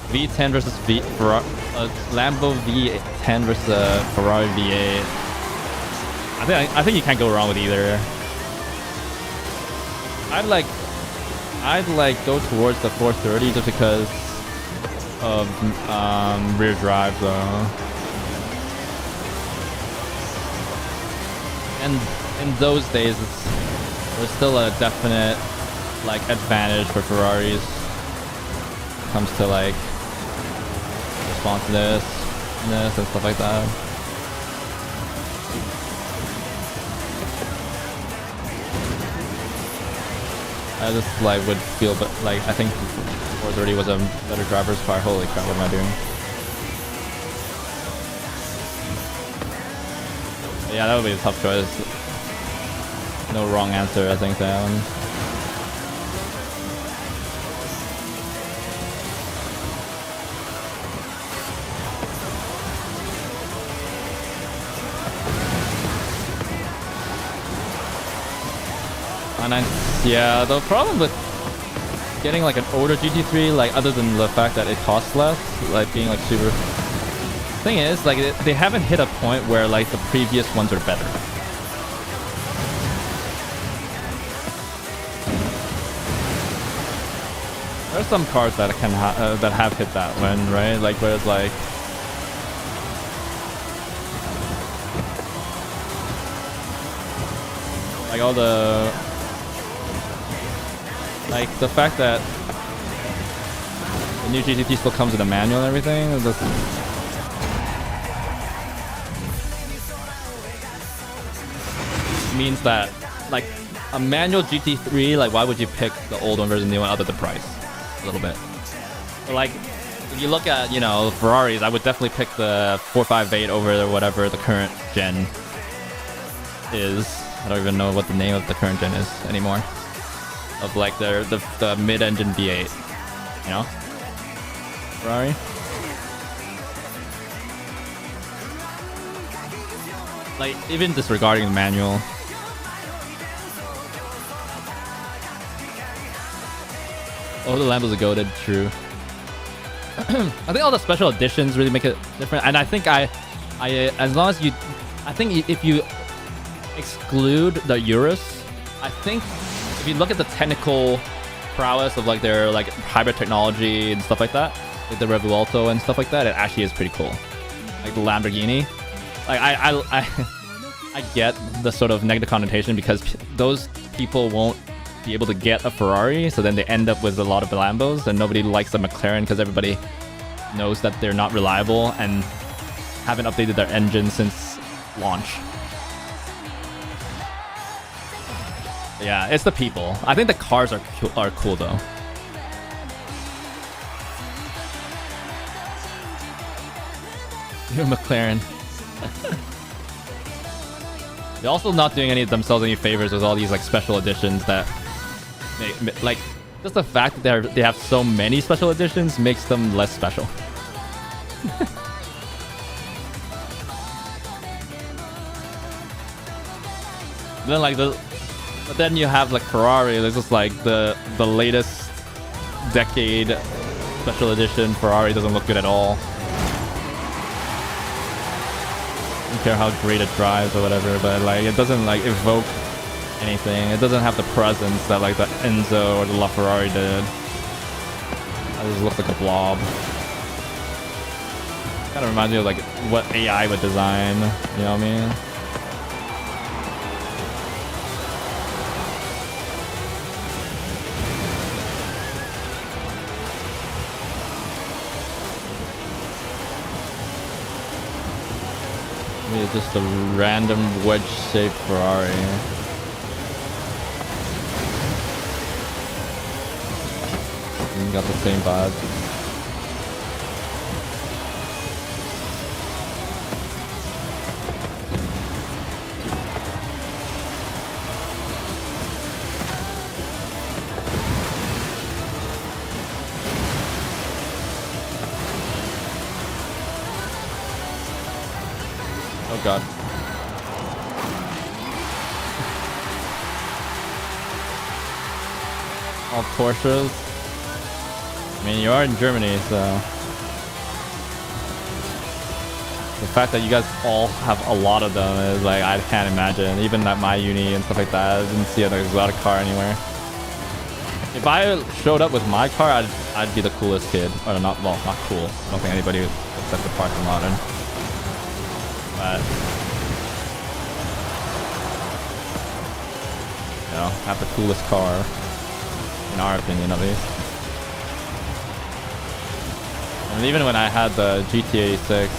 V10 versus Lambo V10 versus Ferrari V8. I think you can't go wrong with either. I'd like go towards the 430 just because of rear drive though. And in those days, there's still a definite like advantage for Ferraris when it comes to like responsiveness and stuff like that. I just like would feel, but like I think 430 was a better driver's car. Holy crap, what am I doing? Yeah, that would be a tough choice. No wrong answer, I think, that one. Yeah, the problem with getting like an older GT3, like other than the fact that it costs less, like being like super... Thing is, like they haven't hit a point where like the previous ones are better. There's some cars that can that have hit that one, right? Like where it's like all the like the fact that the new GT3 still comes with a manual and everything. Means that like a manual GT3, like why would you pick the old one versus the new one other than price a little bit? But like if you look at, you know, Ferraris, I would definitely pick the 458 over whatever the current gen is. I don't even know what the name of the current gen is anymore, of like the mid-engine V8, you know, Ferrari. Like even disregarding the manual. Oh, the Lambos are goated, true. I think all the special editions really make it different, and I think as long as you, I think if you exclude the Urus, I think if you look at the technical prowess of like their like hybrid technology and stuff like that, like the Revuelto and stuff like that, it actually is pretty cool. Like the Lamborghini, like I get the sort of negative connotation because those people won't be able to get a Ferrari, so then they end up with a lot of Lambos, and nobody likes the McLaren because everybody knows that they're not reliable and haven't updated their engine since launch. Yeah, it's the people. I think the cars are cool though. You're McLaren. They're also not doing themselves any favors with all these like special editions that like just the fact that they have so many special editions makes them less special. Then like but then you have like Ferrari, it's just like the latest decade special edition Ferrari doesn't look good at all. don't care how great it drives or whatever, but like it doesn't like evoke anything. It doesn't have the presence that like the Enzo or the LaFerrari did. It just looks like a blob. Kind of reminds me of like what AI would design. You know what I mean? Maybe it's just a random wedge-shaped Ferrari. Got the same vibe. Oh god. All Porsches. I mean, you are in Germany, so the fact that you guys all have a lot of them is like, I can't imagine. Even at my uni and stuff like that, I didn't see an exotic car anywhere. If I showed up with my car, I'd be the coolest kid. Or not, well, not cool. I don't think anybody would accept the parking lot in. But you know, have the coolest car, in our opinion at least. And even when I had the GTA 6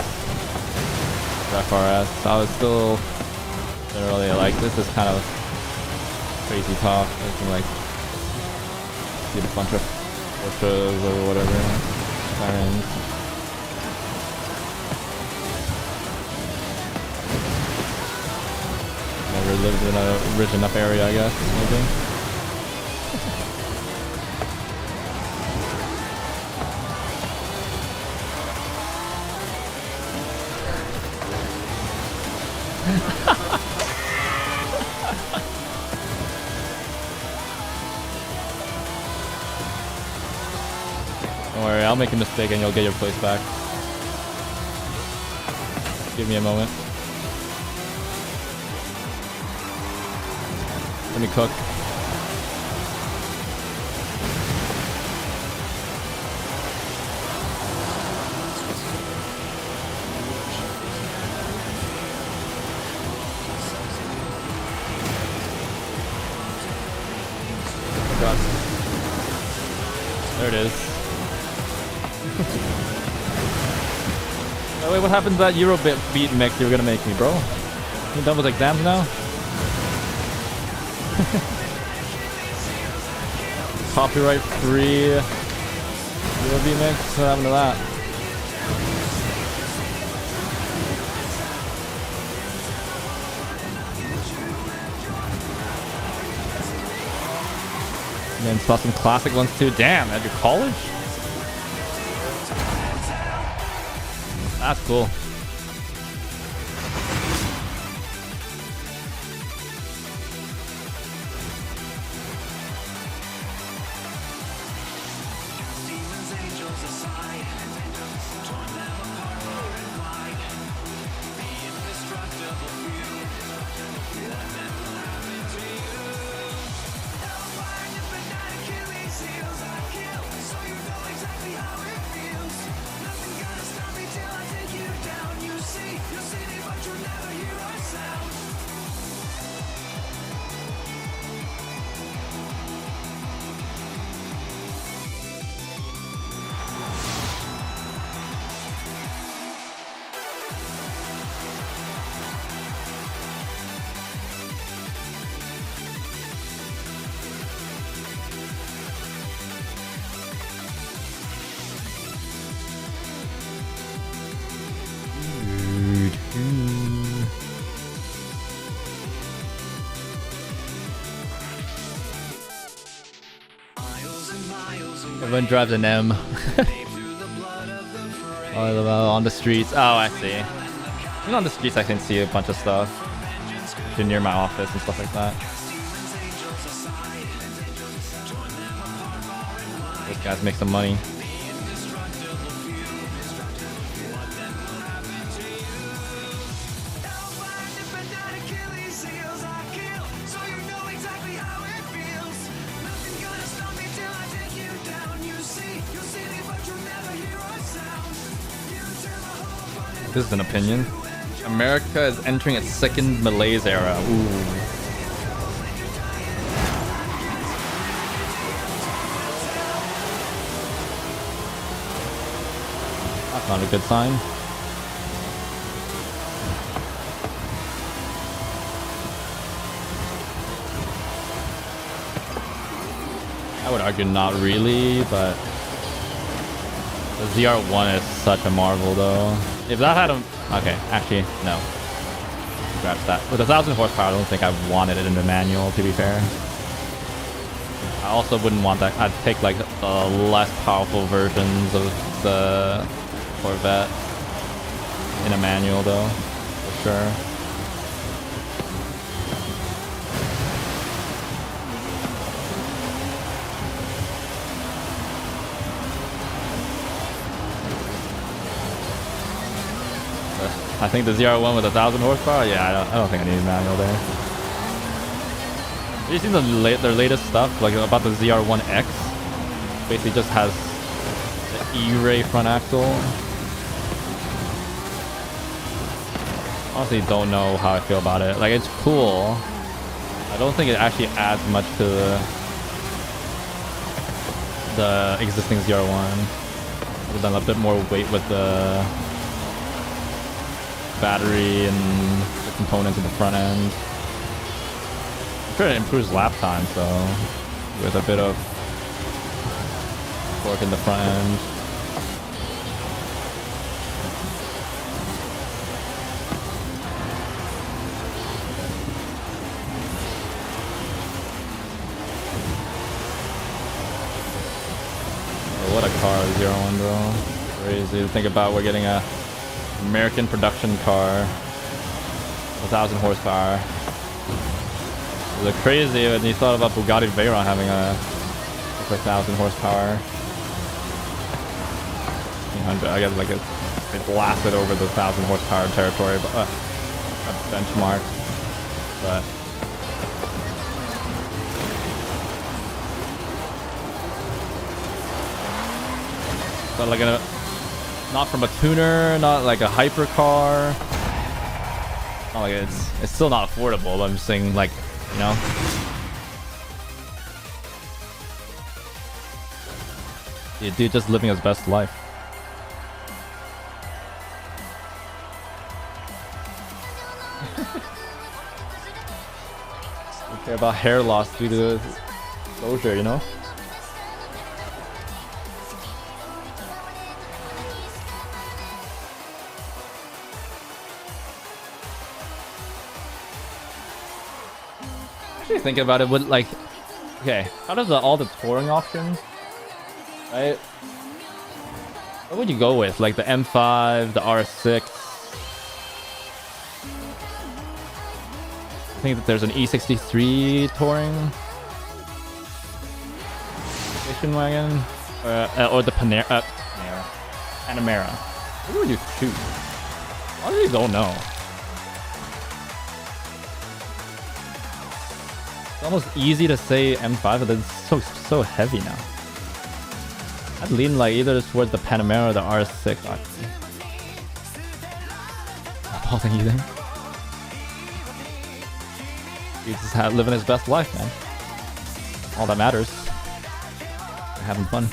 FRS, I was still really like, this is kind of crazy talk. I can like see a bunch of Porsches or whatever, sirens. Never lived in a rich enough area, I guess, maybe. Don't worry, I'll make a mistake and you'll get your place back. Give me a moment. Let me cook. Oh god. There it is. Oh wait, what happened to that Eurobit beat mix you were gonna make me, bro? You done with exams now? Copyright free Eurobeat mix? What happened to that? And then saw some classic ones too. Damn, at your college? That's cool. Everyone drives an M. On the streets. Oh, I see. Even on the streets, I can see a bunch of stuff. Near my office and stuff like that. Those guys make some money. This is an opinion. America is entering its second malaise era. Ooh. That's not a good sign. I would argue not really, but the ZR1 is such a marvel though. If that had a... Okay, actually, no. Scratch that. With 1,000 horsepower, I don't think I wanted it in the manual, to be fair. I also wouldn't want that. I'd take like the less powerful versions of the Corvette in a manual though, for sure. I think the ZR1 with 1,000 horsepower, yeah, I don't think I need a manual there. Have you seen their latest stuff, like about the ZR1X? Basically just has the E-ray front axle. Honestly, don't know how I feel about it. Like, it's cool. I don't think it actually adds much to the existing ZR1. Other than a bit more weight with the battery and the components in the front end. I'm sure it improves lap time, so with a bit of torque in the front end. Oh, what a car, 01, bro. Crazy to think about. We're getting a American production car, 1,000 horsepower. It was crazy when you thought about Bugatti Veyron having a 1,000 horsepower. 1,500, I guess, like it blasted over the 1,000 horsepower territory, but a benchmark. But like not from a tuner, not like a hypercar. Not like it's still not affordable. I'm just saying, like, you know. Dude just living his best life. Don't care about hair loss due to exposure, you know. Thinking about it, would like, okay, out of all the touring options, right? What would you go with? Like the M5, the R6? I think that there's an E63 touring station wagon, or the Panamera. What would you choose? I really don't know. It's almost easy to say M5, but it's so heavy now. I'd lean like either towards the Panamera or the R6. Paul, think you think? He's just living his best life, man. All that matters. We're having fun.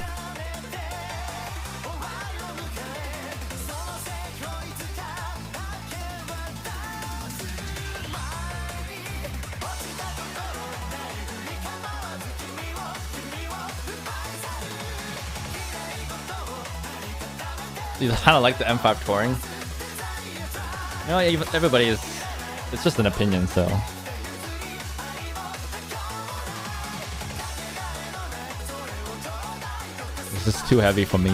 I kind of like the M5 touring. You know, everybody is... It's just an opinion, so... It's just too heavy for me.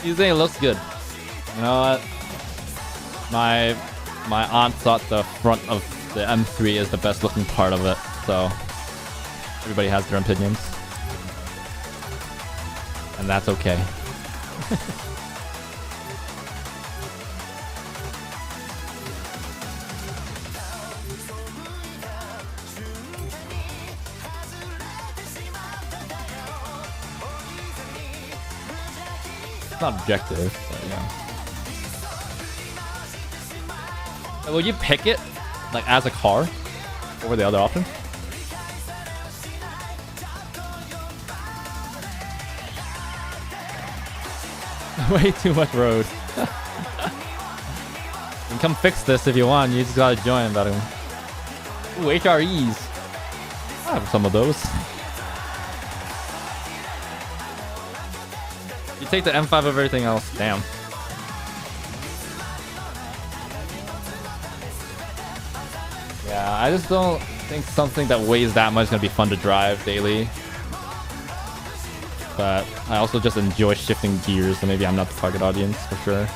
You think it looks good? You know what? My aunt thought the front of the M3 is the best looking part of it, so... Everybody has their opinions. And that's okay. not objective, but yeah. Will you pick it like as a car over the other option? Way too much road. You can come fix this if you want. You just gotta join, but ooh, HREs. I have some of those. You take the M5 of everything else. Damn. Yeah, I just don't think something that weighs that much is gonna be fun to drive daily. But I also just enjoy shifting gears, so maybe I'm not the target audience for sure.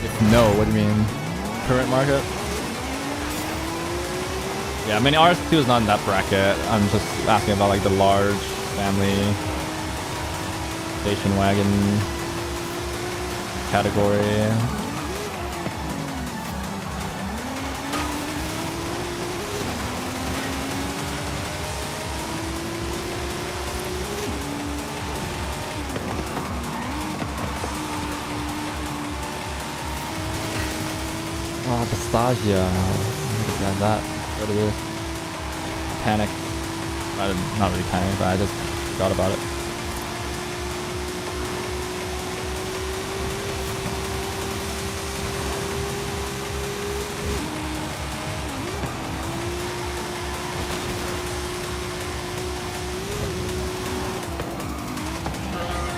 If no, what do you mean? Current market? Yeah, I mean RS2 is not in that bracket. I'm just asking about like the large family station wagon category. Oh, Nostalgia. Yeah, that. What it is. Panic. Not really panic, but I just forgot about it.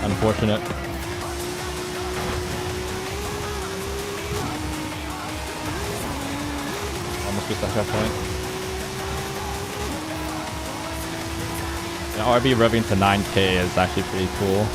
Unfortunate. Almost just that point. Yeah, RB revving to 9K is actually pretty cool.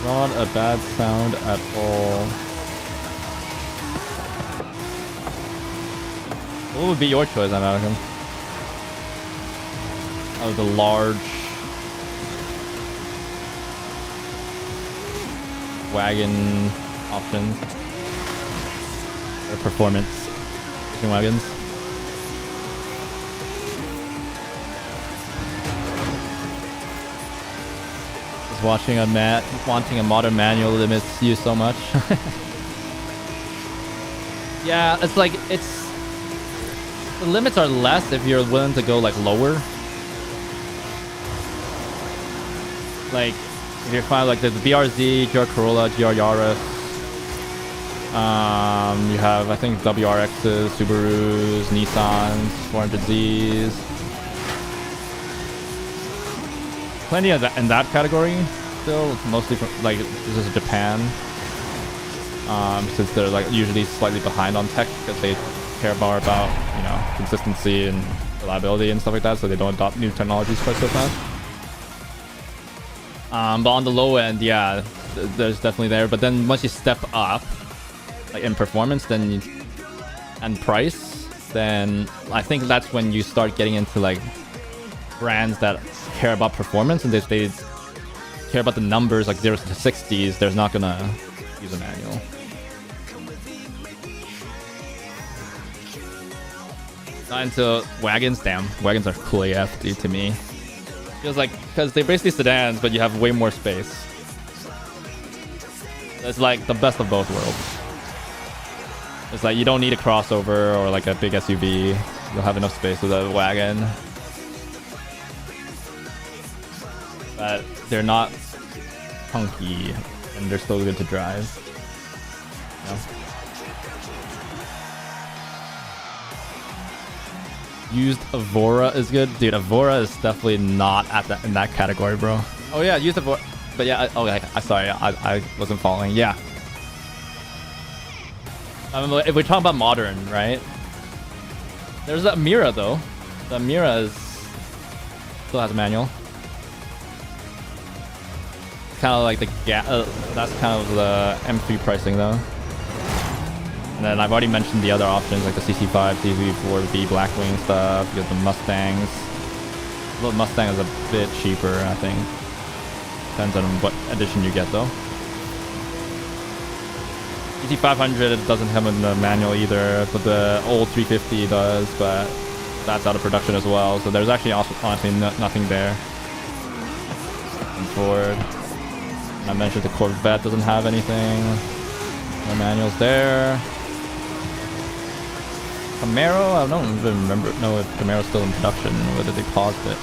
Not a bad sound at all. What would be your choice, American? Of the large wagon options or performance wagons? Just watching wanting a modern manual limits you so much. Yeah, it's like the limits are less if you're willing to go like lower. Like if you find like the BRZ, GR Corolla, GR Yaris, you have I think WRXs, Subarus, Nissans, 400Zs, plenty of that in that category. Still mostly from like this is Japan, since they're like usually slightly behind on tech because they care more about consistency and reliability and stuff like that, so they don't adopt new technologies quite so fast. But on the low end, yeah, there's definitely there. But then once you step up, like in performance, and price, then I think that's when you start getting into like brands that care about performance and they care about the numbers, like 0 to 60s. They're not gonna use a manual. Not into wagons. Damn, wagons are cool AF, dude, to me. Feels like, because they're basically sedans, but you have way more space. It's like the best of both worlds. It's like you don't need a crossover or like a big SUV. You'll have enough space with a wagon. But they're not funky, and they're still good to drive. Used Evora is good, dude. Evora is definitely not in that category, bro. Oh yeah, used Evora, but yeah. Sorry, I wasn't following. Yeah. If we're talking about modern, right? There's the Mira though. The Mira still has a manual. Kind of like the that's kind of the M3 pricing though. And then I've already mentioned the other options like the CC5, CC4B Blackwing stuff. You got the Mustangs. The Mustang is a bit cheaper, I think. Depends on what edition you get though. CC500 doesn't have a manual either, but the old 350 does, but that's out of production as well. So there's actually also honestly nothing there. And Ford. And I mentioned the Corvette doesn't have anything. No manuals there. Camaro, I don't even know if Camaro's still in production, whether they paused it.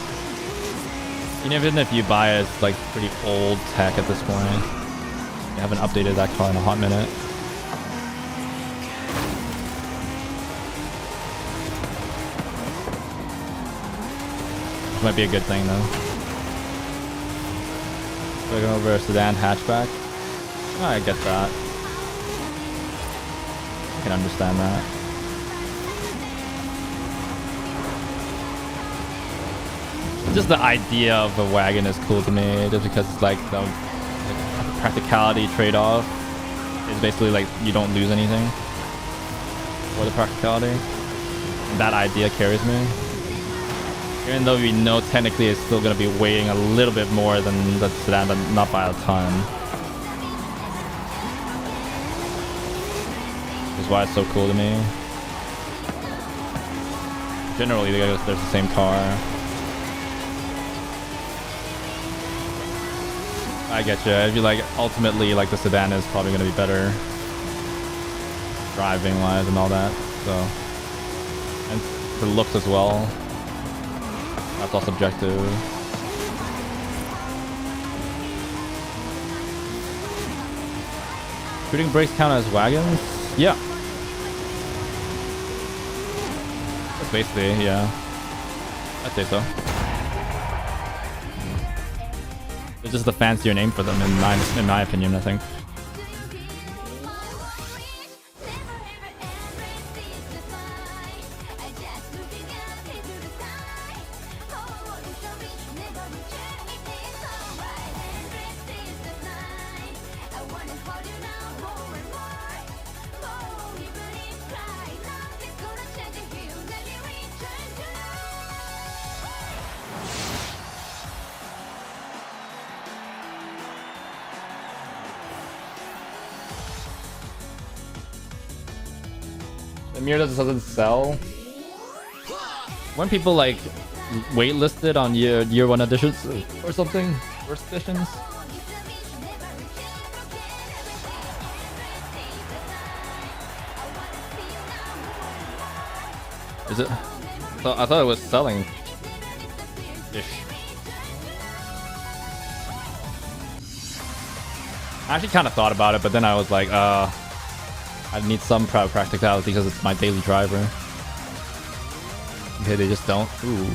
Even if you buy it, it's like pretty old tech at this point. They haven't updated that car in a hot minute. Which might be a good thing though. Looking over a sedan hatchback. Oh, I get that. I can understand that. Just the idea of a wagon is cool to me, just because it's like the practicality trade-off is basically like you don't lose anything for the practicality. And that idea carries me. Even though we know technically it's still going to be weighing a little bit more than the sedan, but not by a ton. Which is why it's so cool to me. Generally, there's the same car. I get you. I feel like ultimately, like the sedan is probably going to be better driving-wise and all that. So, and for looks as well. That's all subjective. Shooting brakes count as wagons? Yeah. That's basically, yeah. I'd say so. It's just a fancier name for them, in my opinion, I think. The mirror doesn't sell. When people like waitlisted on year one editions or something, first editions. Is it? I thought it was selling. Ish. I actually kind of thought about it, but then I was like, I need some practicality because it's my daily driver. Okay, they just don't. Ooh.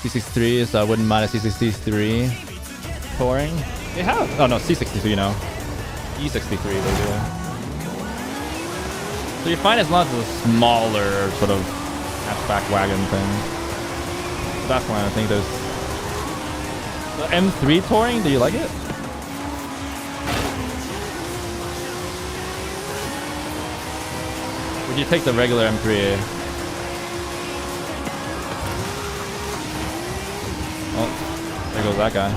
C63, so I wouldn't mind a C63 touring. They have. Oh no, C63 now. E63 they do. So you find it's not a smaller sort of hatchback wagon thing. That's why I think there's. The M3 touring, do you like it? Would you take the regular M3? Oh, there goes that guy.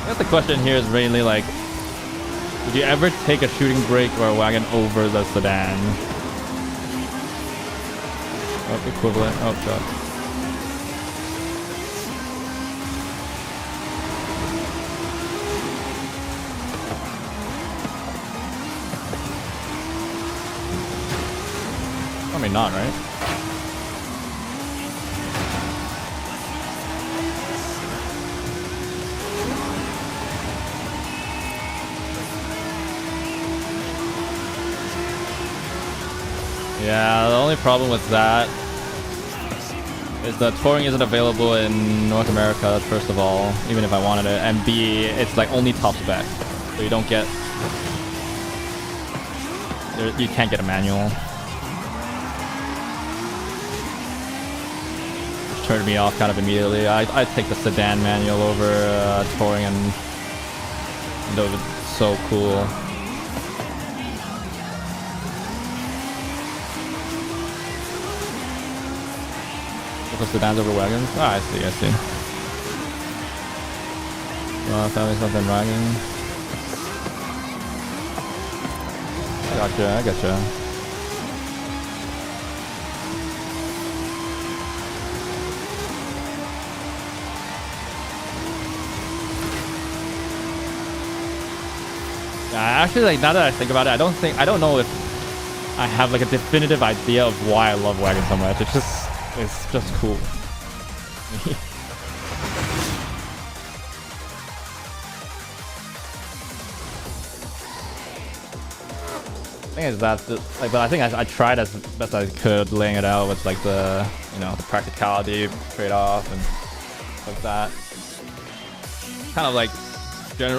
I guess the question here is really like, would you ever take a shooting brake or a wagon over the sedan? Oh, equivalent. Oh, God. Probably not, right? Yeah, the only problem with that is the touring isn't available in North America, first of all, even if I wanted it, and B, it's like only top spec, so you don't get, you can't get a manual. turned me off kind of immediately. I'd take the sedan manual over touring, and those are so cool. The sedans over wagons? Ah, I see. Family stuff and wagon. I gotcha. Actually, like, now that I think about it, I don't know if I have like a definitive idea of why I love wagons so much. It's just cool. I think it's that, like, but I think I tried as best I could laying it out with like the, you know, the practicality trade-off and like that. Kind of like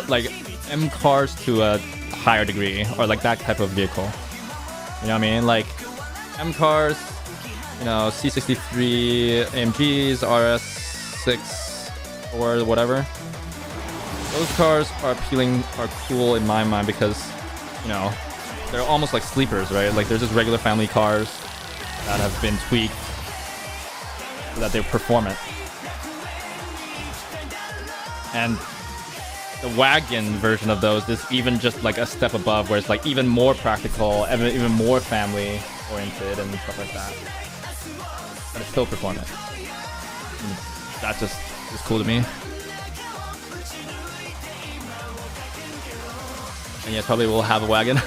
like M cars to a higher degree, or like that type of vehicle. You know what I mean? Like M cars, you know, C63 AMGs, RS6 or whatever. Those cars are cool in my mind because, you know, they're almost like sleepers, right? Like they're just regular family cars that have been tweaked so that they're performant. And the wagon version of those is even just like a step above, where it's like even more practical, even more family oriented and stuff like that. But it's still performant. And that just is cool to me. And yes, probably will have a wagon.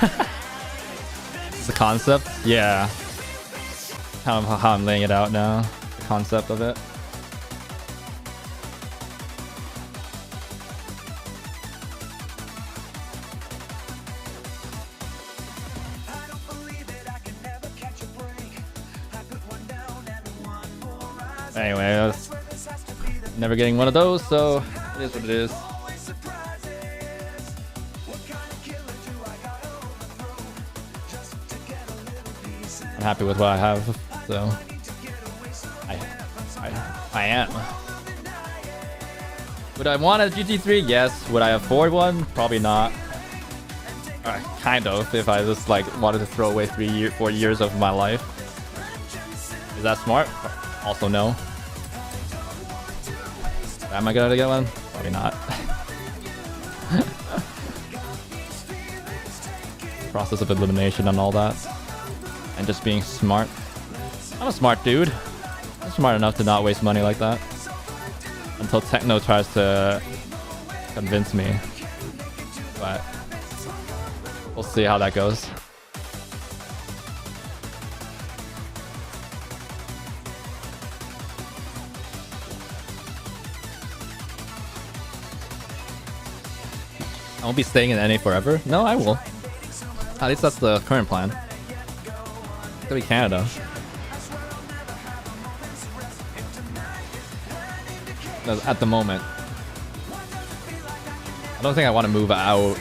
It's the concept. Yeah. Kind of how I'm laying it out now. The concept of it. Anyway, never getting one of those, so it is what it is. I'm happy with what I have, so I am. Would I want a GT3? Yes. Would I afford one? Probably not. Kind of, if I just like wanted to throw away 4 years of my life. Is that smart? Also no. Am I gonna get one? Probably not. Process of elimination and all that. And just being smart. I'm a smart dude. I'm smart enough to not waste money like that. Until Techno tries to convince me. But we'll see how that goes. I won't be staying in NA forever. No, I will. At least that's the current plan. It's gonna be Canada. At the moment. I don't think I want to move out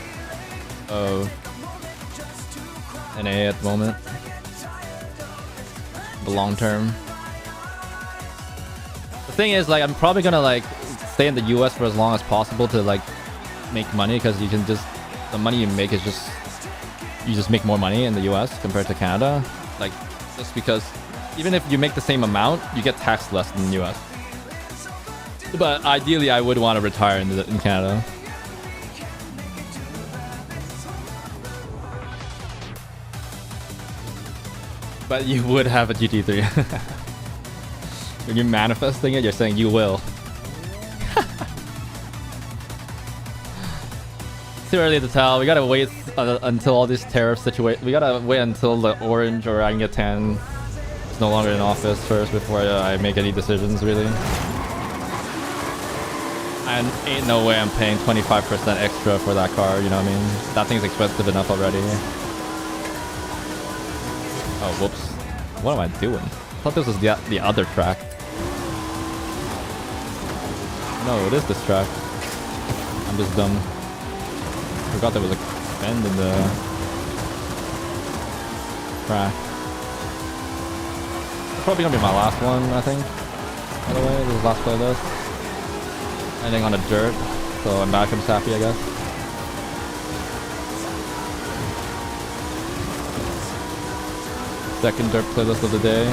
of NA at the moment. The long term. The thing is, like, I'm probably gonna like stay in the US for as long as possible to like make money, because you can just, the money you make is just, you just make more money in the US compared to Canada. Like, just because even if you make the same amount, you get taxed less than the US. But ideally, I would want to retire in Canada. But you would have a GT3. When you're manifesting it, you're saying you will. Too early to tell. We gotta wait until all these tariff situations. We gotta wait until the orange or Orangutan is no longer in office first before I make any decisions, really. And ain't no way I'm paying 25% extra for that car, you know what I mean? That thing's expensive enough already. Oh, whoops. What am I doing? I thought this was the other track. No, it is this track. I'm just dumb. I forgot there was a bend in the track. It's probably gonna be my last one, I think. By the way, this is last playlist. Ending on a dirt, so Malcolm's happy, I guess. Second dirt playlist of the day.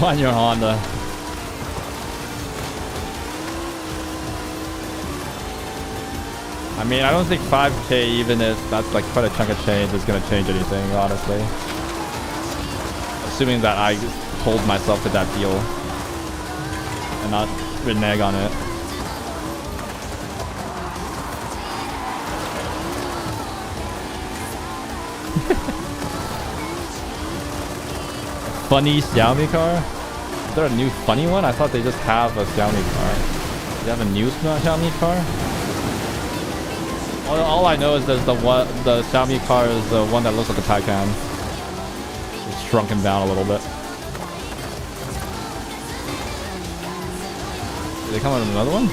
On your Honda. I mean, I don't think 5k, even if that's like quite a chunk of change, is gonna change anything, honestly. Assuming that I hold myself to that deal and not renege on it. Funny Xiaomi car? Is there a new funny one? I thought they just have a Xiaomi car. Do you have a new Xiaomi car? All I know is there's the Xiaomi car is the one that looks like a Taycan. It's shrunken down a little bit. Did they come out with another one?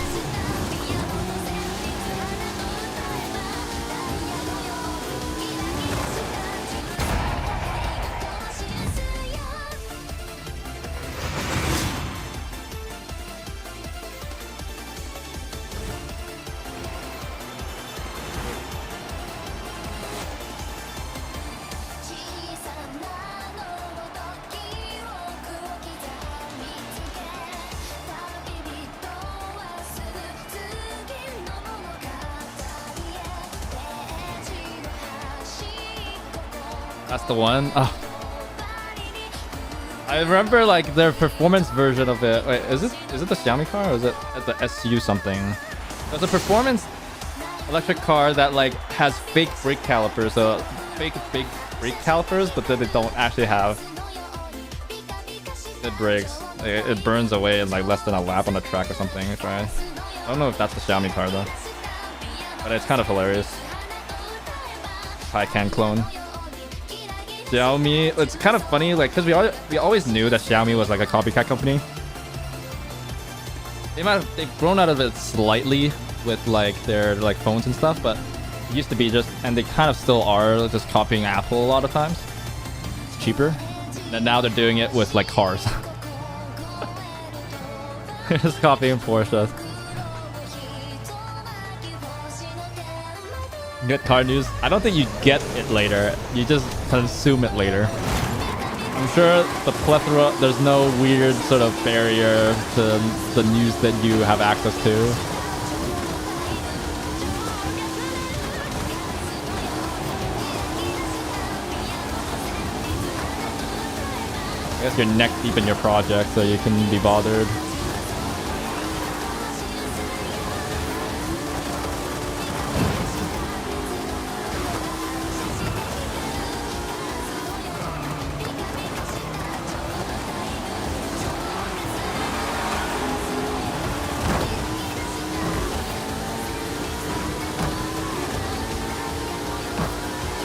That's the one. Oh. I remember like their performance version of it. Wait, is it the Xiaomi car or is it the SU something? There's a performance electric car that like has fake brake calipers, so fake big brake calipers, but then they don't actually have it brakes. It burns away in like less than a lap on the track or something. Right? I don't know if that's the Xiaomi car though, but it's kind of hilarious. Taycan clone. Xiaomi, it's kind of funny, like, because we always knew that Xiaomi was like a copycat company. They've grown out of it slightly with like their like phones and stuff, but it used to be just, and they kind of still are just copying Apple a lot of times. It's cheaper. And now they're doing it with like cars. They're just copying Porsche. Get car news. I don't think you get it later. You just consume it later. I'm sure the plethora, there's no weird sort of barrier to the news that you have access to. I guess you're neck deep in your project, so you can be bothered.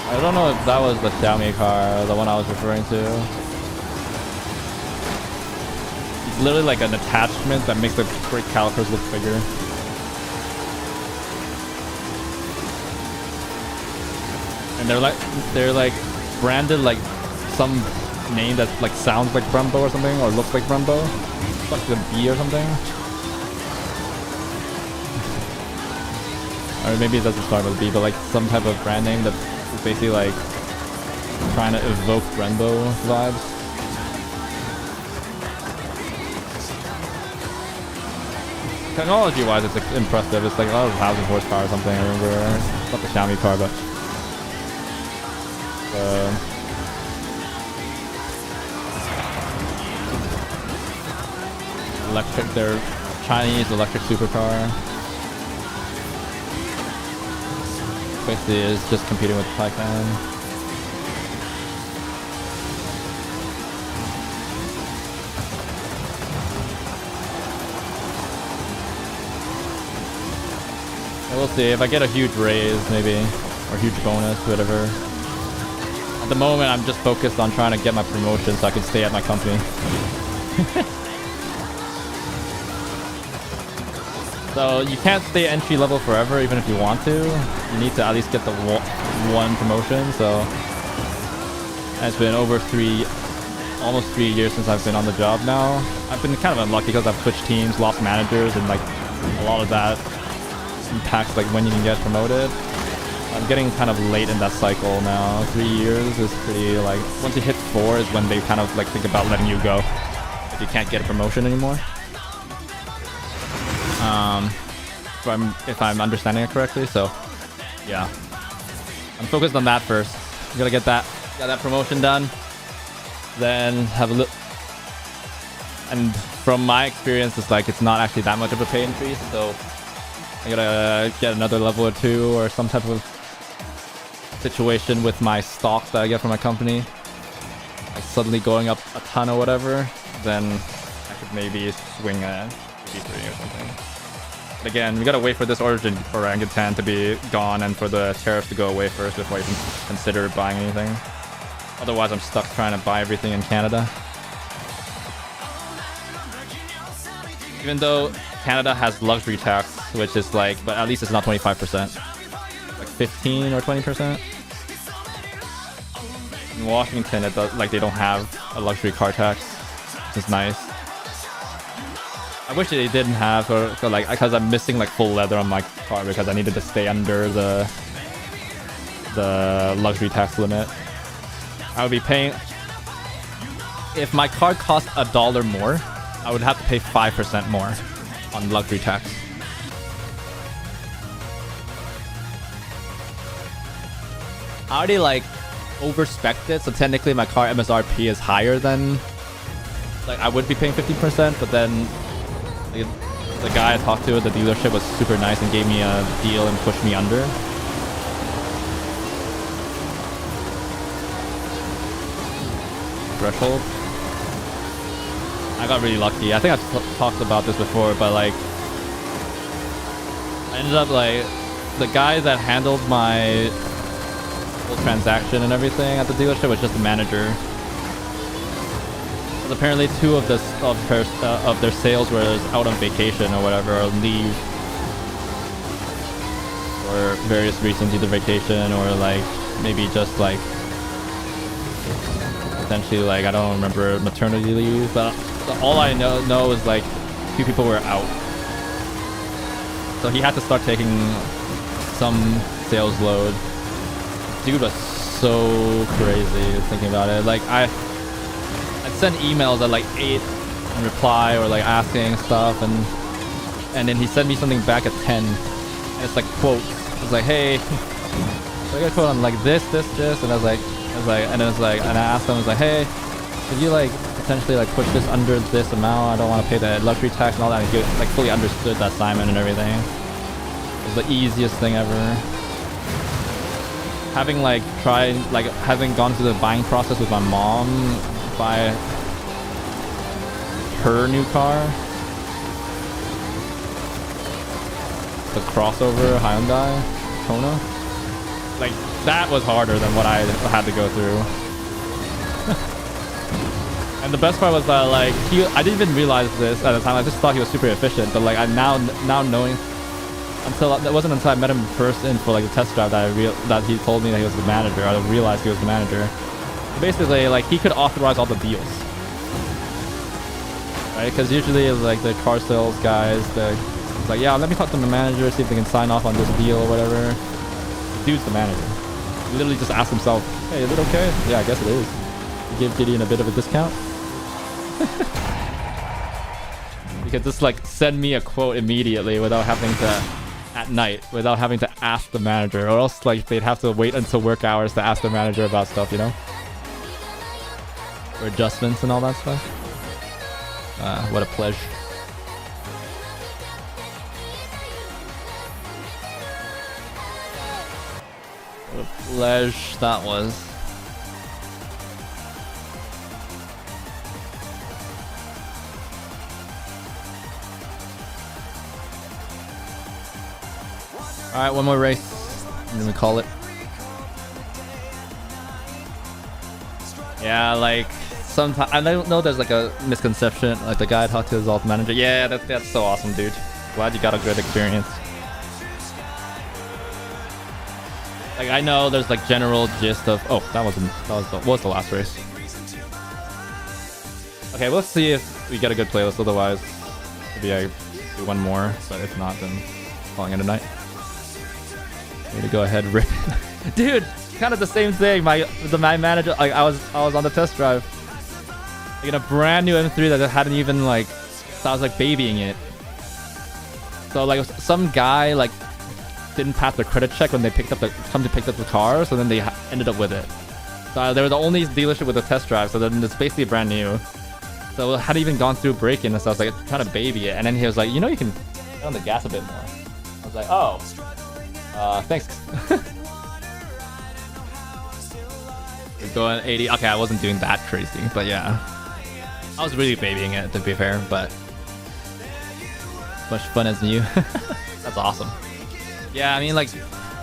I don't know if that was the Xiaomi car, the one I was referring to. It's literally like an attachment that makes the brake calipers look bigger. And they're like branded like some name that like sounds like Brembo or something, or looks like Brembo. It's like a B or something. Or maybe it doesn't start with a B, but like some type of brand name that's basically like trying to evoke Brembo vibes. Technology wise, it's like, impressive. It's like a lot of 1,000 horsepower or something. I remember it's not the Xiaomi car, but electric, their Chinese electric supercar. Basically is just competing with Taycan. We'll see if I get a huge raise, maybe, or huge bonus, whatever. At the moment, I'm just focused on trying to get my promotion so I can stay at my company. So you can't stay entry level forever, even if you want to. You need to at least get the one promotion. So it's been over almost 3 years since I've been on the job now. I've been kind of unlucky because I've switched teams, lost managers, and like a lot of that impacts like when you can get promoted. I'm getting kind of late in that cycle now. 3 years is pretty like, once you hit 4 is when they kind of like think about letting you go if you can't get a promotion anymore. If I'm understanding it correctly. So yeah, I'm focused on that first. I'm gonna get that promotion done, then have a look. And from my experience, it's like it's not actually that much of a pay increase, so I gotta get another level or 2 or some type of situation with my stocks that I get from my company, like suddenly going up a ton or whatever. Then I could maybe swing a G3 or something. But again, we gotta wait for this orangutan to be gone and for the tariffs to go away first before I can consider buying anything. Otherwise, I'm stuck trying to buy everything in Canada. Even though Canada has luxury tax, which is like, but at least it's not 25%. Like 15 or 20%. In Washington, it does, like they don't have a luxury car tax, which is nice. I wish they didn't have, or like, because I'm missing like full leather on my car because I needed to stay under the luxury tax limit. I would be paying, if my car cost $1 more, I would have to pay 5% more on luxury tax. I already like overspec'd it, so technically my car MSRP is higher than, like I would be paying 15%, but then the guy I talked to at the dealership was super nice and gave me a deal and pushed me under. Threshold. I got really lucky. I think I've talked about this before, but like I ended up like, the guy that handled my whole transaction and everything at the dealership was just the manager. Apparently 2 of their sales were out on vacation or whatever, or leave for various reasons, either vacation or like maybe just like potentially like, I don't remember, maternity leave, but all I know is like 2 people were out, so he had to start taking some sales load. Dude was so crazy thinking about it. Like I'd send emails at like 8 and reply or like asking stuff, and then he sent me something back at 10, and it's like quotes. It's like, hey, I got a quote on like this, and I was like, and then it's like, and I asked him, I was like, hey, could you like potentially like push this under this amount? I don't want to pay the luxury tax and all that. And he like fully understood that assignment and everything. It was the easiest thing ever. Having like tried, like having gone through the buying process with my mom, buy her new car, the crossover Hyundai Kona, like that was harder than what I had to go through. And the best part was that like I didn't even realize this at the time. I just thought he was super efficient, but like I'm now knowing, it wasn't until I met him in person for like a test drive that he told me that he was the manager. I realized he was the manager. Basically, like he could authorize all the deals, right? Because usually it's like the car sales guys, it's like, yeah, let me talk to the manager, see if they can sign off on this deal or whatever. The dude's the manager. He literally just asked himself, hey, is it okay? Yeah, I guess it is. You give Gideon a bit of a discount. You could just like send me a quote immediately without having to, at night, without having to ask the manager, or else like they'd have to wait until work hours to ask the manager about stuff, you know? Or adjustments and all that stuff. What a pleasure. What a pleasure that was. Alright, one more race, and then we call it. Yeah, like, sometimes, I don't know, there's like a misconception, like the guy I talked to is all manager. Yeah, that's so awesome, dude. Glad you got a good experience. Like, I know there's like general gist of... Oh, that was the last race. Okay, let's see if we get a good playlist. Otherwise, maybe I do one more. But if not, then calling it a night. Way to go ahead, rip. Dude, kind of the same thing. My manager, like, I was on the test drive. Like, in a brand new M3 that hadn't even like... So I was like babying it. So like some guy like didn't pass the credit check when they picked up the car, so then they ended up with it. So they were the only dealership with a test drive, so then it's basically brand new. So it hadn't even gone through break-in, and so I was like trying to baby it, and then he was like, you know, you can get on the gas a bit more. I was like, oh, thanks. We're going 80. Okay, I wasn't doing that crazy, but yeah, I was really babying it, to be fair, but much fun as new. That's awesome. Yeah, I mean, like,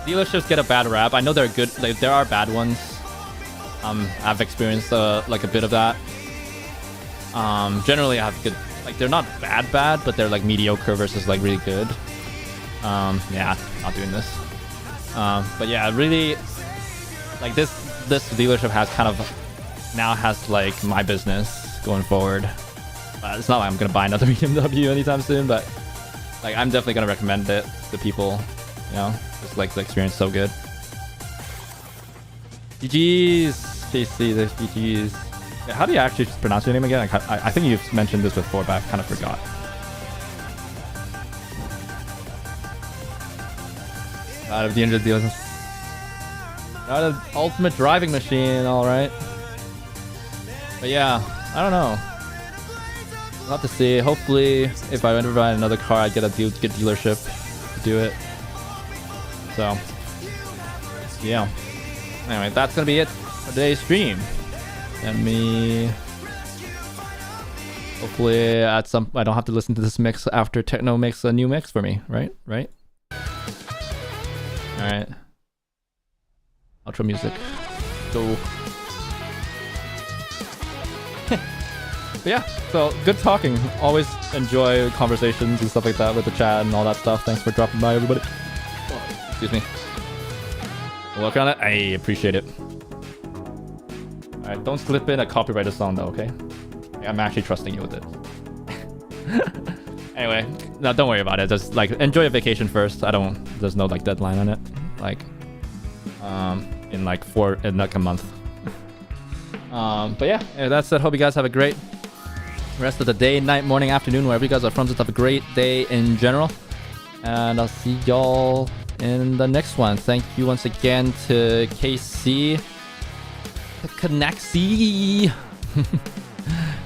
dealerships get a bad rap. I know they're good. Like, there are bad ones. I've experienced like a bit of that. Generally, I have good. Like, they're not bad, but they're like mediocre versus like really good. Yeah, not doing this. But yeah, really, like this dealership has kind of now has like my business going forward. It's not like I'm gonna buy another BMW anytime soon, but like I'm definitely gonna recommend it to people. You know, just like the experience is so good. GG's, JC, there's GG's. Yeah, how do you actually pronounce your name again? I think you've mentioned this before, but I kind of forgot. Out of the injured dealers. Out of ultimate driving machine, alright. But yeah, I don't know. We'll have to see. Hopefully, if I ever buy another car, I get a good dealership to do it. So, yeah. Anyway, that's gonna be it for today's stream. Let me... Hopefully, I don't have to listen to this mix after Techno makes a new mix for me, right? Right? Alright. Outro music. Go. But yeah, so good talking. Always enjoy conversations and stuff like that with the chat and all that stuff. Thanks for dropping by, everybody. Oh, excuse me. We'll work on it. I appreciate it. Alright, don't slip in a copyrighted song though, okay? I'm actually trusting you with it. Anyway, no, don't worry about it. Just like enjoy your vacation first. There's no like deadline on it. Like, in like a month. But yeah, that's it. Hope you guys have a great rest of the day, night, morning, afternoon, wherever you guys are from. Just have a great day in general. And I'll see y'all in the next one. Thank you once again to KC, to Connexy,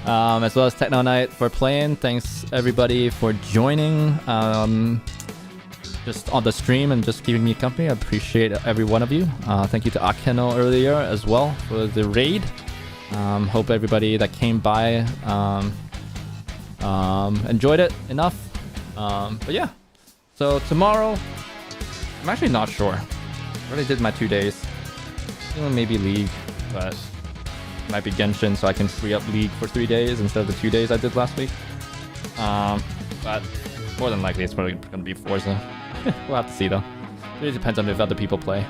as well as Techno Night for playing. Thanks everybody for joining just on the stream and just keeping me company. I appreciate every one of you. Thank you to Akeno earlier as well for the raid. Hope everybody that came by enjoyed it enough. But yeah, so tomorrow, I'm actually not sure. I already did my 2 days. Maybe League, but it might be Genshin, so I can free up League for 3 days instead of the 2 days I did last week. But more than likely, it's probably going to be Forza. We'll have to see though. It really depends on if other people play.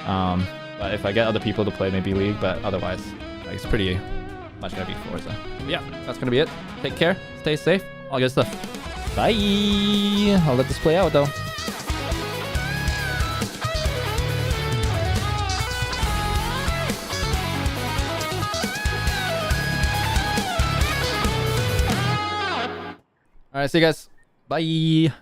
But if I get other people to play, maybe League, but otherwise, like, it's pretty much going to be Forza. But yeah, that's going to be it. Take care, stay safe, all good stuff. Bye! I'll let this play out though. Alright, see you guys. Bye!